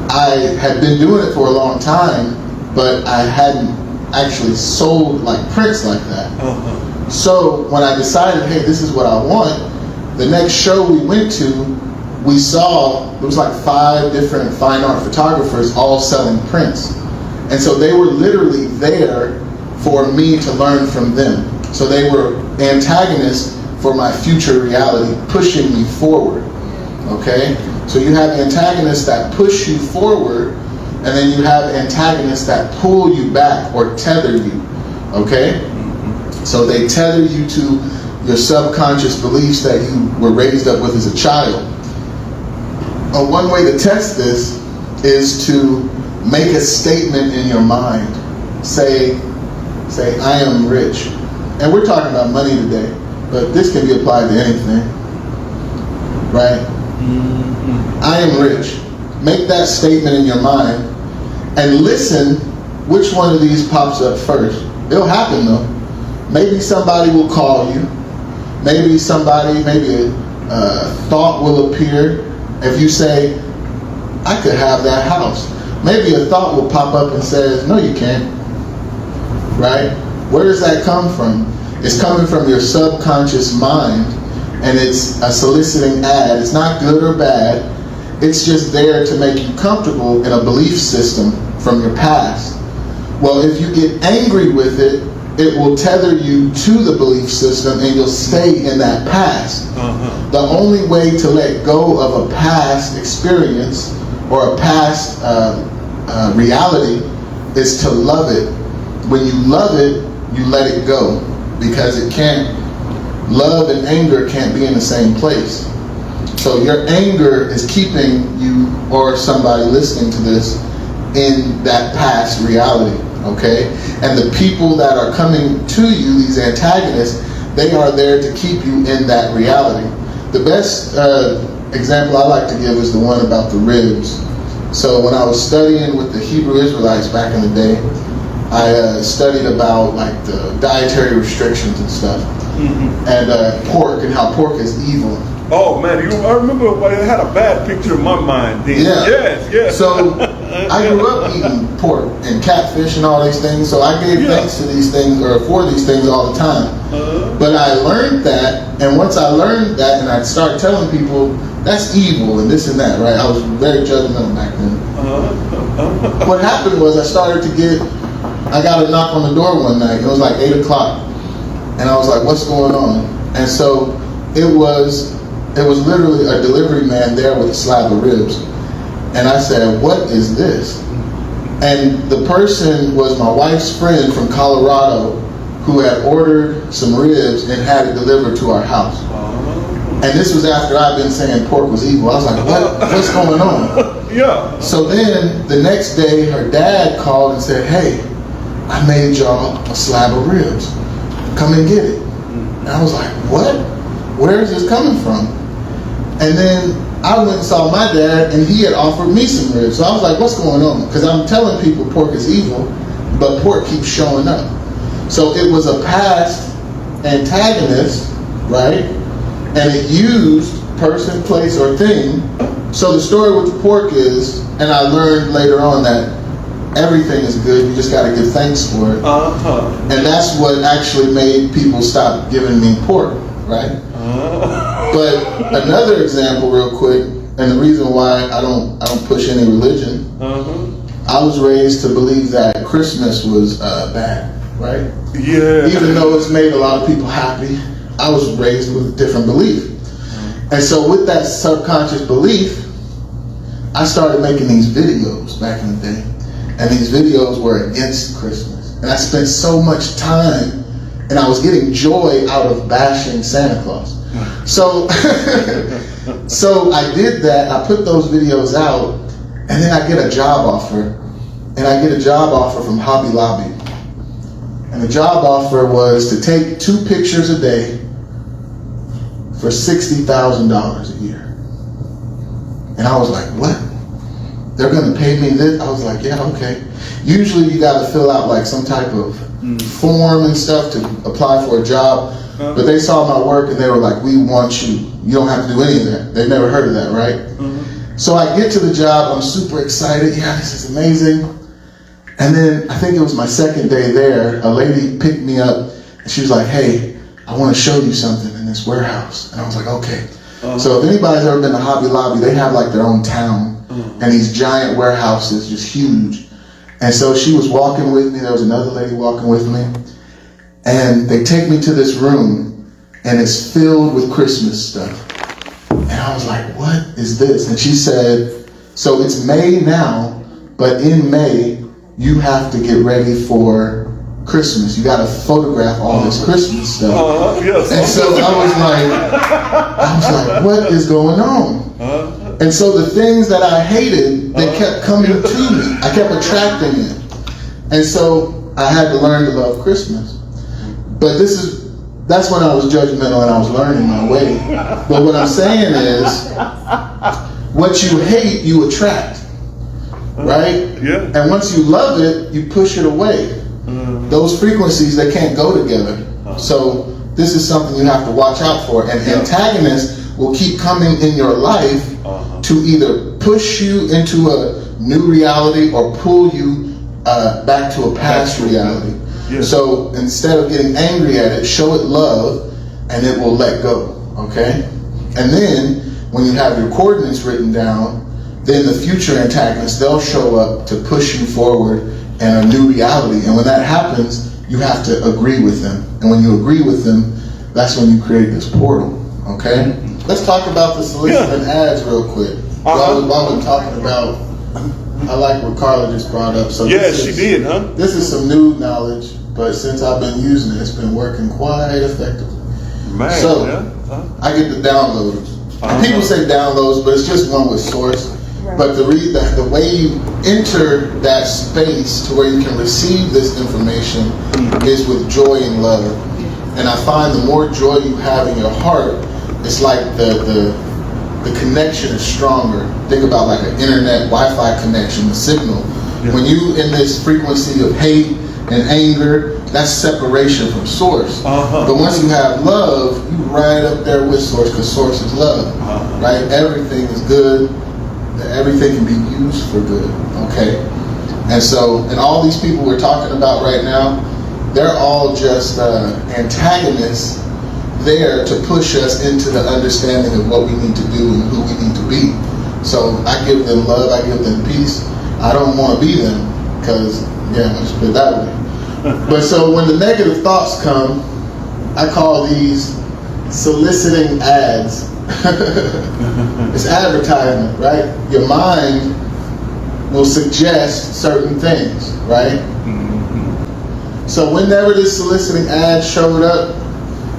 I had been doing it for a long time, but I hadn't actually sold like prints like that. So when I decided, hey, this is what I want, the next show we went to, we saw, there was like 5 different fine art photographers all selling prints. And so they were literally there for me to learn from them. So they were antagonists for my future reality, pushing me forward. Okay? So you have antagonists that push you forward, and then you have antagonists that pull you back or tether you. Okay? So they tether you to your subconscious beliefs that you were raised up with as a child. One way to test this is to make a statement in your mind. Say, I am rich. And we're talking about money today, but this can be applied to anything. Right? I am rich. Make that statement in your mind and listen which one of these pops up first. It'll happen though. Maybe somebody will call you. Maybe a thought will appear. If you say, I could have that house. Maybe a thought will pop up and says, no you can't. Right? Where does that come from? It's coming from your subconscious mind, and it's a soliciting ad. It's not good or bad. It's just there to make you comfortable in a belief system from your past. Well, if you get angry with it, it will tether you to the belief system and you'll stay in that past. The only way to let go of a past experience or a past reality is to love it. When you love it, you let it go, because it can't, love and anger can't be in the same place. So your anger is keeping you or somebody listening to this in that past reality, okay? And the people that are coming to you, these antagonists, they are there to keep you in that reality. The best example I like to give is the one about the ribs. So when I was studying with the Hebrew Israelites back in the day, I studied about like the dietary restrictions and stuff, and pork and how pork is evil. Oh man, I remember when it had a bad picture in my mind then. Yeah. Yes. So I grew up eating pork and catfish and all these things, so I gave thanks to these things or for these things all the time. But I learned that, and once I learned that and I started telling people that's evil and this and that, right? I was very judgmental back then. What happened was I got a knock on the door one night. It was like 8 o'clock. And I was like, what's going on? And so it was literally a delivery man there with a slab of ribs. And I said, what is this? And the person was my wife's friend from Colorado who had ordered some ribs and had it delivered to our house. And this was after I'd been saying pork was evil. I was like, what's going on? Yeah. So then the next day her dad called and said, hey, I made y'all a slab of ribs. Come and get it. And I was like, what? Where is this coming from? And then I went and saw my dad, and he had offered me some ribs. So I was like, what's going on? Because I'm telling people pork is evil, but pork keeps showing up. So it was a past antagonist, right? And it used person, place, or thing. So the story with the pork is, and I learned later on that everything is good, you just got to give thanks for it. And that's what actually made people stop giving me pork, right? But another example real quick, and the reason why I don't push any religion, I was raised to believe that Christmas was bad, right? Yeah. Even though it's made a lot of people happy, I was raised with a different belief. And so with that subconscious belief, I started making these videos back in the day. And these videos were against Christmas. And I spent so much time, and I was getting joy out of bashing Santa Claus. So, so I did that. I put those videos out, and then I get a job offer. And I get a job offer from Hobby Lobby. And the job offer was to take 2 pictures a day for $60,000 a year. And I was like, what? They're going to pay me this? I was like, yeah, okay. Usually you got to fill out like some type of form and stuff to apply for a job. But they saw my work and they were like, we want you. You don't have to do any of that. They've never heard of that, right? So I get to the job. I'm super excited. Yeah, this is amazing. And then I think it was my second day there. A lady picked me up and she was like, hey, I want to show you something in this warehouse. And I was like, okay. So if anybody's ever been to Hobby Lobby, they have like their own town. And these giant warehouses, just huge. And so she was walking with me. There was another lady walking with me. And they take me to this room, and it's filled with Christmas stuff. And I was like, what is this? And she said, so it's May now, but in May, you have to get ready for Christmas. You got to photograph all this Christmas stuff. Yes. And so I was like, what is going on? And so the things that I hated, they kept coming to me. I kept attracting it. And so I had to learn to love Christmas. But that's when I was judgmental and I was learning my way. But what I'm saying is, what you hate, you attract. Right? Yeah. And once you love it, you push it away. Those frequencies, they can't go together. So this is something you have to watch out for. And antagonists will keep coming in your life to either push you into a new reality or pull you back to a past reality. Yeah. So instead of getting angry at it, show it love and it will let go. Okay? And then when you have your coordinates written down, then the future antagonists, they'll show up to push you forward in a new reality. And when that happens, you have to agree with them. And when you agree with them, that's when you create this portal. Okay? Let's talk about the soliciting ads real quick. While we're talking about, I like what Carla just brought up. So yes, she did, huh? This is some new knowledge, but since I've been using it, it's been working quite effectively. Man, so I get the downloads. People say downloads, but it's just one with source. Right. But the way you enter that space to where you can receive this information is with joy and love. And I find the more joy you have in your heart, it's like the connection is stronger. Think about like an internet Wi-Fi connection, the signal. Yeah. When you in this frequency of hate and anger, that's separation from source. But once you have love, you right up there with source, because source is love. Right? Everything is good. Everything can be used for good. Okay? And all these people we're talking about right now, they're all just antagonists there to push us into the understanding of what we need to do and who we need to be. So I give them love, I give them peace. I don't want to be them, because, let's put it that way. But so when the negative thoughts come, I call these soliciting ads. It's advertisement, right? Your mind will suggest certain things, right? So whenever this soliciting ad showed up,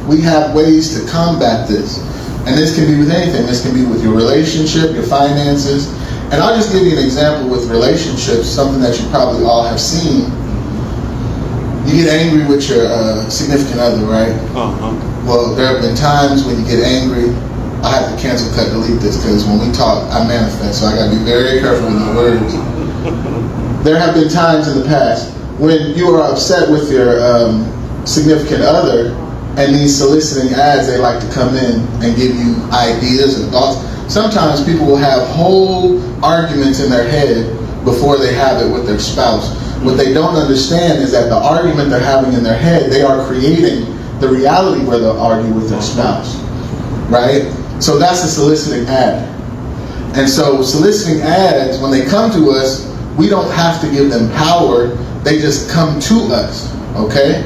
we have ways to combat this. And this can be with anything. This can be with your relationship, your finances. And I'll just give you an example with relationships, something that you probably all have seen. You get angry with your significant other, right? Well, there have been times when you get angry. I have to cancel, cut, delete this, because when we talk, I manifest. So I got to be very careful with my words. There have been times in the past when you are upset with your significant other, and these soliciting ads, they like to come in and give you ideas and thoughts. Sometimes people will have whole arguments in their head before they have it with their spouse. What they don't understand is that the argument they're having in their head, they are creating the reality where they'll argue with their spouse, right? So that's a soliciting ad. And so soliciting ads, when they come to us, we don't have to give them power. They just come to us, okay?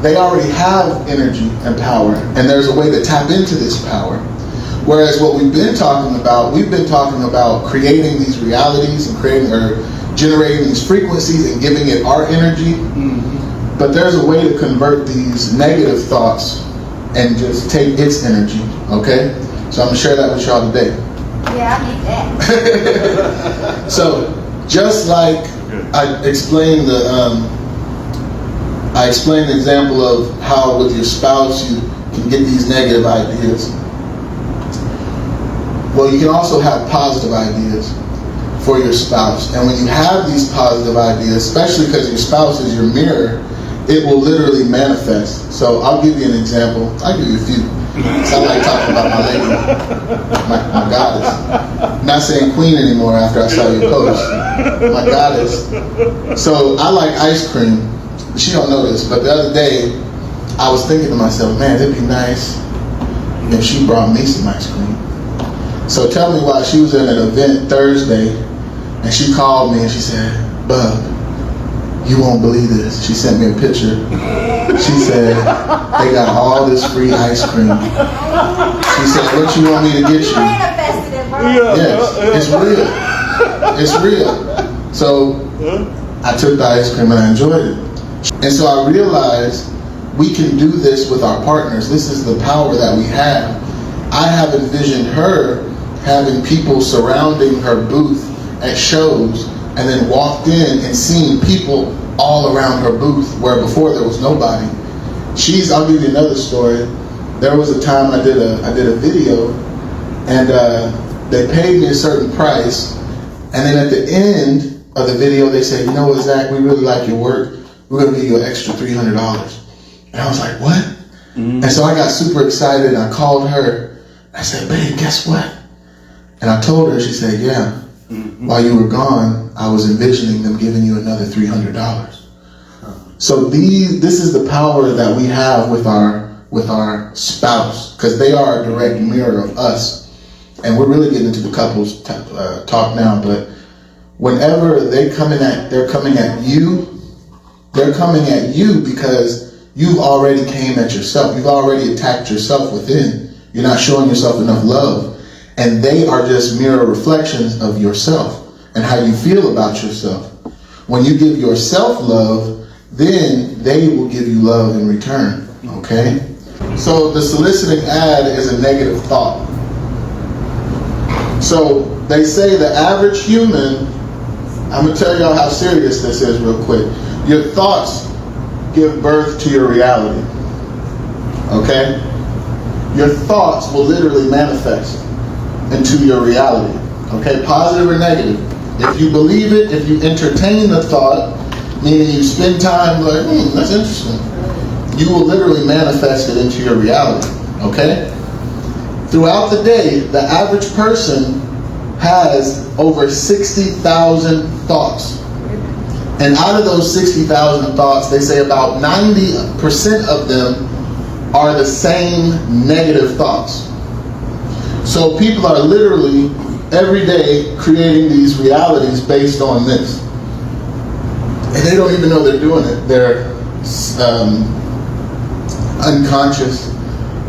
They already have energy and power, and there's a way to tap into this power. Whereas what we've been talking about creating these realities and generating these frequencies and giving it our energy. But there's a way to convert these negative thoughts and just take its energy, okay? So I'm going to share that with y'all today. Yeah, I need that. So just like I explained the example of how with your spouse you can get these negative ideas. Well, you can also have positive ideas for your spouse. And when you have these positive ideas, especially because your spouse is your mirror, it will literally manifest. So I'll give you an example. I'll give you a few. So I like talking about my lady, my goddess. I'm not saying queen anymore after I saw your post. My goddess. So I like ice cream. She don't know this, but the other day I was thinking to myself, man, it'd be nice if she brought me some ice cream. So tell me why. She was at an event Thursday and she called me and she said, Bub, you won't believe this. She sent me a picture. She said, they got all this free ice cream. She said, what you want me to get you? Manifested it, bro. Yes, it's real. It's real. So I took the ice cream and I enjoyed it. And so I realized we can do this with our partners. This is the power that we have. I have envisioned her having people surrounding her booth at shows, and then walked in and seen people all around her booth where before there was nobody. I'll give you another story. There was a time I did a video, and they paid me a certain price, and then at the end of the video they said, you know what, Zach, we really like your work. We're going to give you an extra $300. And I was like, what? Mm-hmm. And so I got super excited, and I called her. I said, babe, guess what? And I told her. She said, yeah. Mm-hmm. While you were gone, I was envisioning them giving you another $300. So this is the power that we have with our spouse, because they are a direct mirror of us. And we're really getting into the couples talk now, but whenever they're coming at you because you've already came at yourself. You've already attacked yourself within. You're not showing yourself enough love. And they are just mirror reflections of yourself and how you feel about yourself. When you give yourself love, then they will give you love in return. Okay? So the soliciting ad is a negative thought. So they say the average human, I'm going to tell y'all how serious this is real quick. Your thoughts give birth to your reality. Okay? Your thoughts will literally manifest into your reality. Okay? Positive or negative. If you believe it, if you entertain the thought, meaning you spend time like, that's interesting, you will literally manifest it into your reality. Okay? Throughout the day, the average person has over 60,000 thoughts. And out of those 60,000 thoughts, they say about 90% of them are the same negative thoughts. So people are literally every day creating these realities based on this. And they don't even know they're doing it. They're unconscious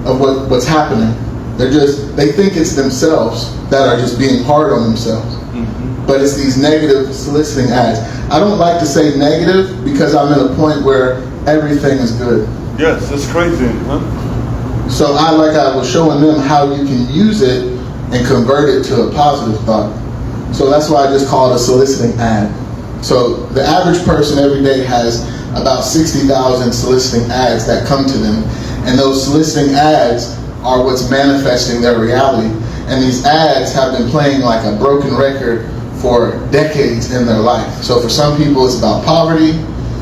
of what's happening. They think it's themselves that are just being hard on themselves. Mm-hmm. But it's these negative soliciting ads. I don't like to say negative because I'm at a point where everything is good. Yes, that's crazy, huh? So I was showing them how you can use it and convert it to a positive thought. So that's why I just call it a soliciting ad. So the average person every day has about 60,000 soliciting ads that come to them. And those soliciting ads are what's manifesting their reality. And these ads have been playing like a broken record for decades in their life. So for some people it's about poverty,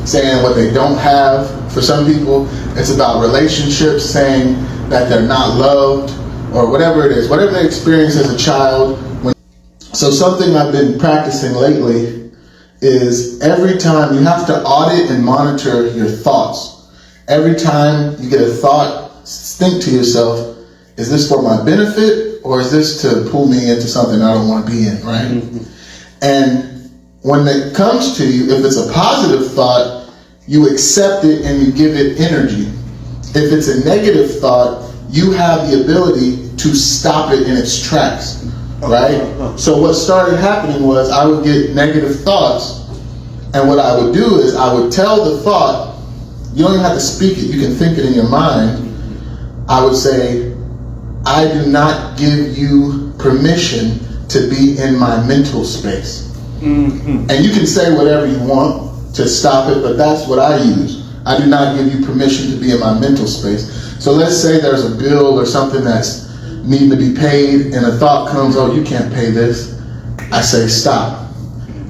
saying what they don't have. For some people it's about relationships, saying that they're not loved, or whatever it is, whatever they experienced as a child. So something I've been practicing lately is every time you have to audit and monitor your thoughts. Every time you get a thought, think to yourself, is this for my benefit or is this to pull me into something I don't want to be in, right? Mm-hmm. And when it comes to you, if it's a positive thought, you accept it and you give it energy. If it's a negative thought, you have the ability to stop it in its tracks, right? So what started happening was I would get negative thoughts, and what I would do is I would tell the thought, you don't even have to speak it, you can think it in your mind. I would say, I do not give you permission to be in my mental space. Mm-hmm. And you can say whatever you want to stop it, but that's what I use. I do not give you permission to be in my mental space. So let's say there's a bill or something that's needing to be paid, and a thought comes, oh, you can't pay this. I say, stop.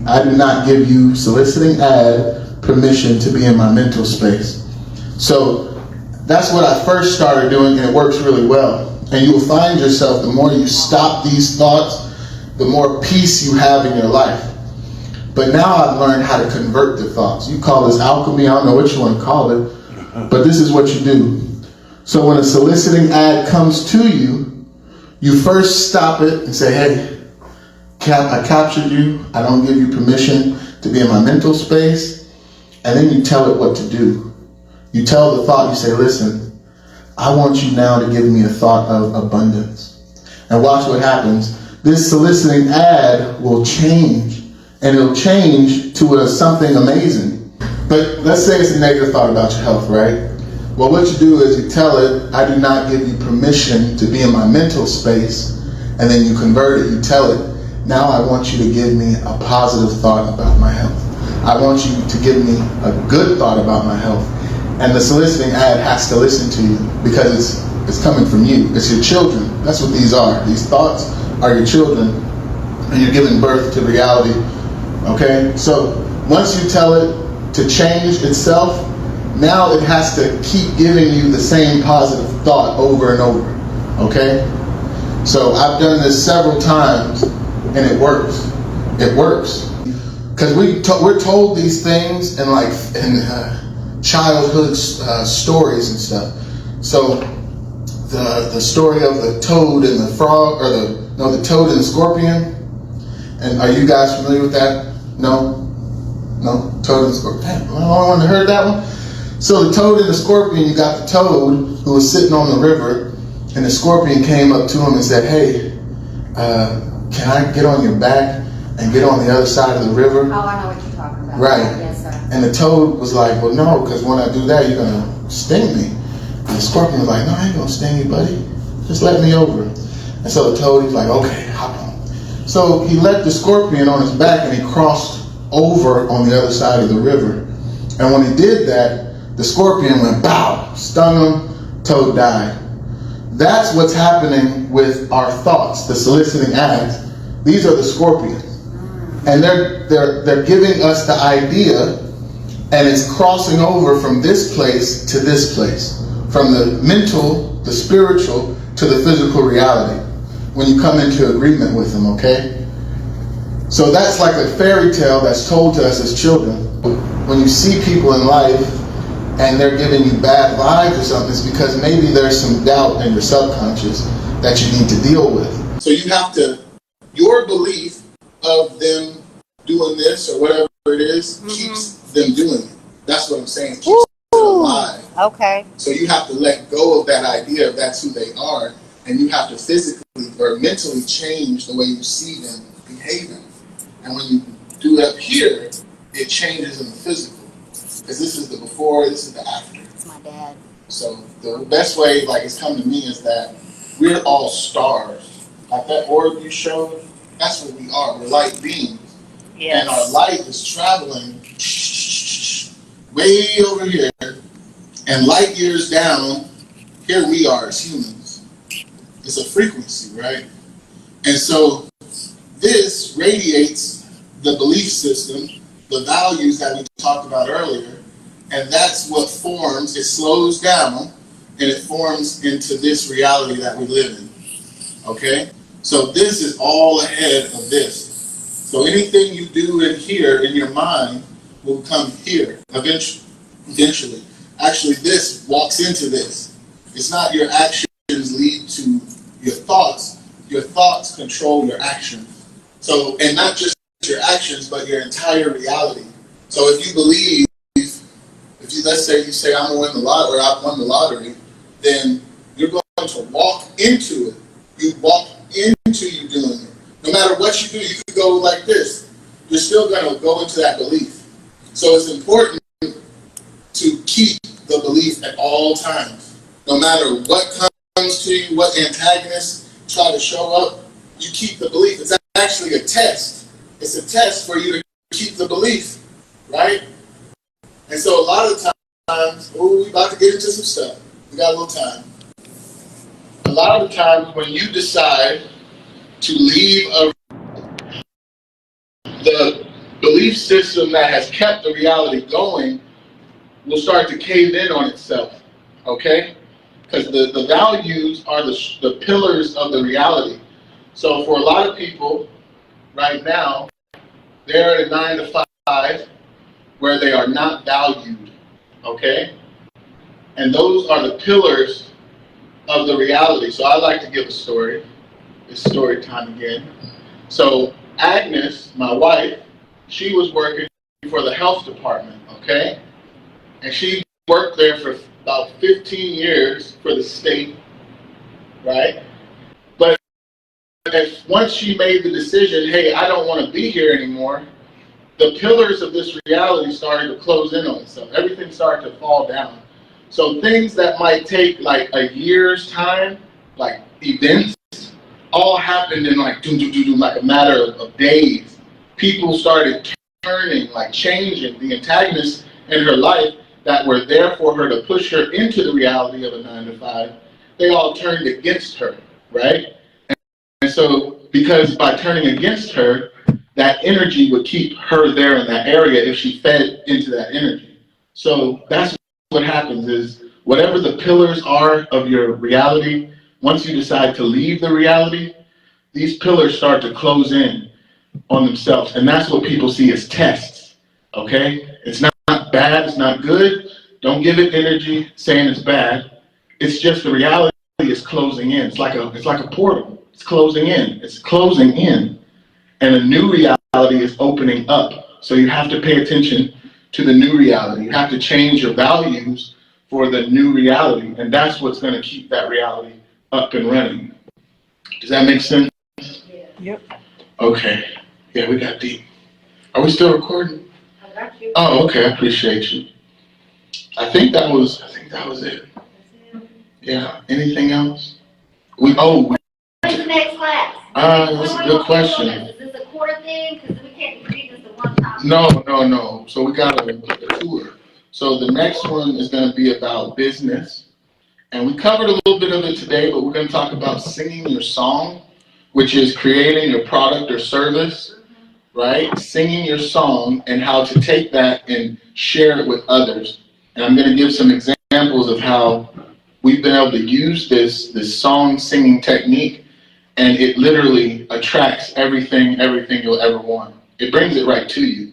I do not give you soliciting ad permission to be in my mental space. So that's what I first started doing, and it works really well. And you will find yourself, the more you stop these thoughts, the more peace you have in your life. But now I've learned how to convert the thoughts. You call this alchemy, I don't know what you want to call it, but this is what you do. So when a soliciting ad comes to you, you first stop it and say, hey, I captured you. I don't give you permission to be in my mental space. And then you tell it what to do. You tell the thought, you say, listen, I want you now to give me a thought of abundance. And watch what happens. This soliciting ad will change. And it'll change to something amazing. But let's say it's a negative thought about your health, right? Well, what you do is you tell it, I do not give you permission to be in my mental space. and then you convert it, you tell it, now I want you to give me a positive thought about my health. I want you to give me a good thought about my health. And the soliciting ad has to listen to you because it's coming from you. It's your children. That's what these are. These thoughts are your children, and you're giving birth to reality. Okay? So once you tell it to change itself, now it has to keep giving you the same positive thought over and over. Okay? So I've done this several times, and it works. It works. Because we're told these things in childhood stories and stuff. So the story of the toad and the frog, or the toad and the scorpion. And are you guys familiar with that? No? Toad and the scorpion. Damn, I only heard that one. So the toad and the scorpion, you got the toad who was sitting on the river, and the scorpion came up to him and said, hey, can I get on your back and get on the other side of the river? Oh, I know what you're talking about. Right. Yes, sir. And the toad was like, well, no, because when I do that, you're going to sting me. And the scorpion was like, no, I ain't going to sting you, buddy. Just let me over. And so the toad, he's like, okay, hop on. So he let the scorpion on his back, and he crossed over on the other side of the river. And when he did that, the scorpion went, bow, stung him, toad died. That's what's happening with our thoughts, the soliciting ads. These are the scorpions. And they're giving us the idea, and it's crossing over from this place to this place, from the mental, the spiritual, to the physical reality when you come into agreement with them, okay? So that's like a fairy tale that's told to us as children. When you see people in life and they're giving you bad vibes or something, it's because maybe there's some doubt in your subconscious that you need to deal with. So you have to, your belief of them doing this or whatever it is, keeps them doing it. That's what I'm saying. Keeps it alive. Okay. So you have to let go of that idea of that's who they are, and you have to physically or mentally change the way you see them behaving. And when you do it up here, it changes in the physical. Because this is the before, this is the after. It's my dad. So the best way, like it's come to me, is that we're all stars. Like that orb you showed, that's what we are. We're light beings. Yes. And our light is traveling way over here, and light years down, here we are as humans. It's a frequency, right? And so this radiates the belief system, the values that we talked about earlier, and that's what forms, it slows down, and it forms into this reality that we live in, okay? So this is all ahead of this. So anything you do in here, in your mind, will come here, eventually. Actually, this walks into this. It's not your actions lead to your thoughts. Your thoughts control your actions. So, and not just your actions, but your entire reality. So if you believe, let's say you say, I'm going to win the lottery, or I've won the lottery, then you're going to walk into it. You walk into you doing it. No matter what you do, you could go like this. You're still going to go into that belief. So it's important to keep the belief at all times. No matter what comes to you, what antagonists try to show up, you keep the belief. It's actually a test. It's a test for you to keep the belief, right? And so a lot of times, we're about to get into some stuff. We got a little time. A lot of times when you decide to leave the belief system that has kept the reality going will start to cave in on itself, okay? Because the values are the pillars of the reality. So for a lot of people right now, they're at a 9 to 5 where they are not valued, okay? And those are the pillars of the reality. So I like to give a story. It's story time again. So Agnes, my wife, she was working for the health department, okay? And she worked there for about 15 years for the state, right? But once she made the decision, hey, I don't want to be here anymore, the pillars of this reality started to close in on itself. Everything started to fall down. So things that might take like a year's time, like events, all happened in like like a matter of days. People started turning, like changing the antagonists in her life that were there for her to push her into the reality of a 9 to 5. They all turned against her, right? And so, because by turning against her, that energy would keep her there in that area if she fed into that energy. So that's what happens is whatever the pillars are of your reality, once you decide to leave the reality, these pillars start to close in on themselves. And that's what people see as tests, okay? It's not bad, it's not good. Don't give it energy saying it's bad. It's just the reality is closing in. It's like a portal. It's closing in. It's closing in. And a new reality is opening up. So you have to pay attention to the new reality. You have to change your values for the new reality. And that's what's going to keep that reality up and running. Does that make sense? Yep. Okay. Yeah, we got deep. Are we still recording? I got you. Oh, okay. I appreciate you. I think that was it. Yeah. Anything else? When's the next class? That's a good question. Is this a quarter thing? Because we can't read this at one time. No. So we got a tour. So the next one is going to be about business. And we covered a little bit of it today, but we're going to talk about singing your song, which is creating your product or service, right? Singing your song and how to take that and share it with others. And I'm going to give some examples of how we've been able to use this song singing technique, and it literally attracts everything you'll ever want. It brings it right to you.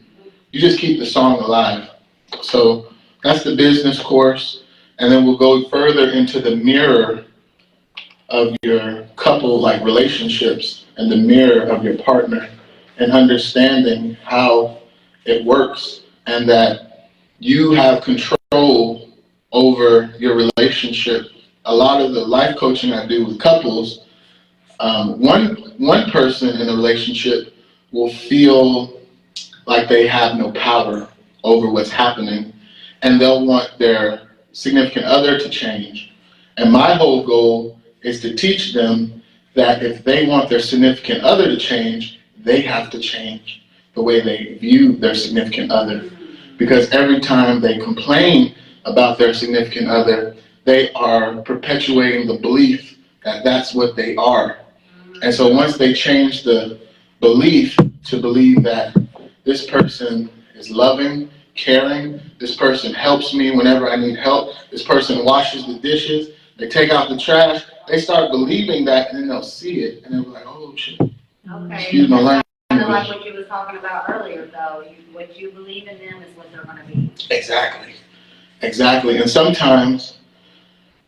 You just keep the song alive. So that's the business course. And then we'll go further into the mirror of your couple, like relationships, and the mirror of your partner, and understanding how it works, and that you have control over your relationship. A lot of the life coaching I do with couples, one person in the relationship will feel like they have no power over what's happening, and they'll want their significant other to change. And my whole goal is to teach them that if they want their significant other to change, they have to change the way they view their significant other. Because every time they complain about their significant other, they are perpetuating the belief that that's what they are. And so once they change the belief to believe that this person is loving, caring, this person helps me whenever I need help, this person washes the dishes, they take out the trash, they start believing that, and then they'll see it, and they'll be like, oh shit. Okay. Excuse my language. Kind of like what you was talking about earlier, though. What you believe in them is what they're going to be. Exactly. And sometimes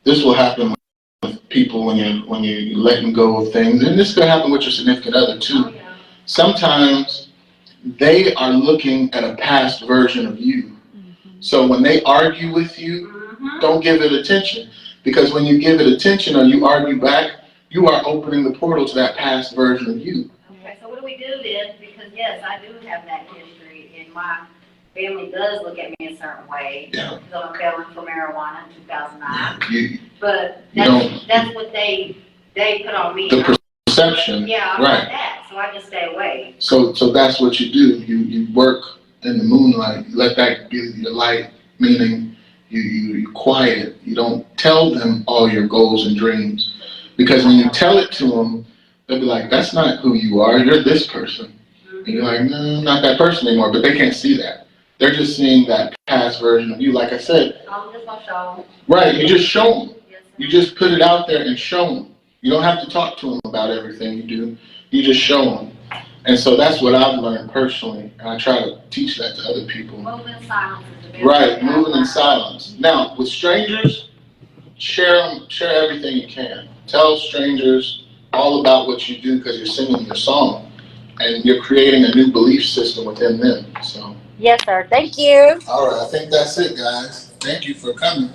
this will happen with people when you're letting go of things, and this could happen with your significant other too. Oh, yeah. Sometimes they are looking at a past version of you. So when they argue with you, don't give it attention. Because when you give it attention or you argue back, you are opening the portal to that past version of you. Okay, so what do we do then? Because yes, I do have that history, and my family does look at me a certain way. Yeah. Because I'm a felon for marijuana in 2009. You But don't- that's what they put on me. the perception, Yeah, I'm right. like that, so I just stay away. So that's what you do. You work in the moonlight. You let that be your light, meaning you quiet. You don't tell them all your goals and dreams. Because when you tell it to them, they'll be like, that's not who you are. You're this person. And you're like, no, I'm not that person anymore. But they can't see that. They're just seeing that past version of you. Like I said, I'm just gonna show them. right, you just show them. Yes, sir. You just put it out there and show them. You don't have to talk to them about everything you do. You just show them. And so that's what I've learned personally. And I try to teach that to other people. Moving in silence is the best. Right, thing I've moving in learned. silence. Now, with strangers, share everything you can. Tell strangers all about what you do because you're singing your song. And you're creating a new belief system within them. So, Yes, sir. Thank you. all right, I think that's it, guys. Thank you for coming.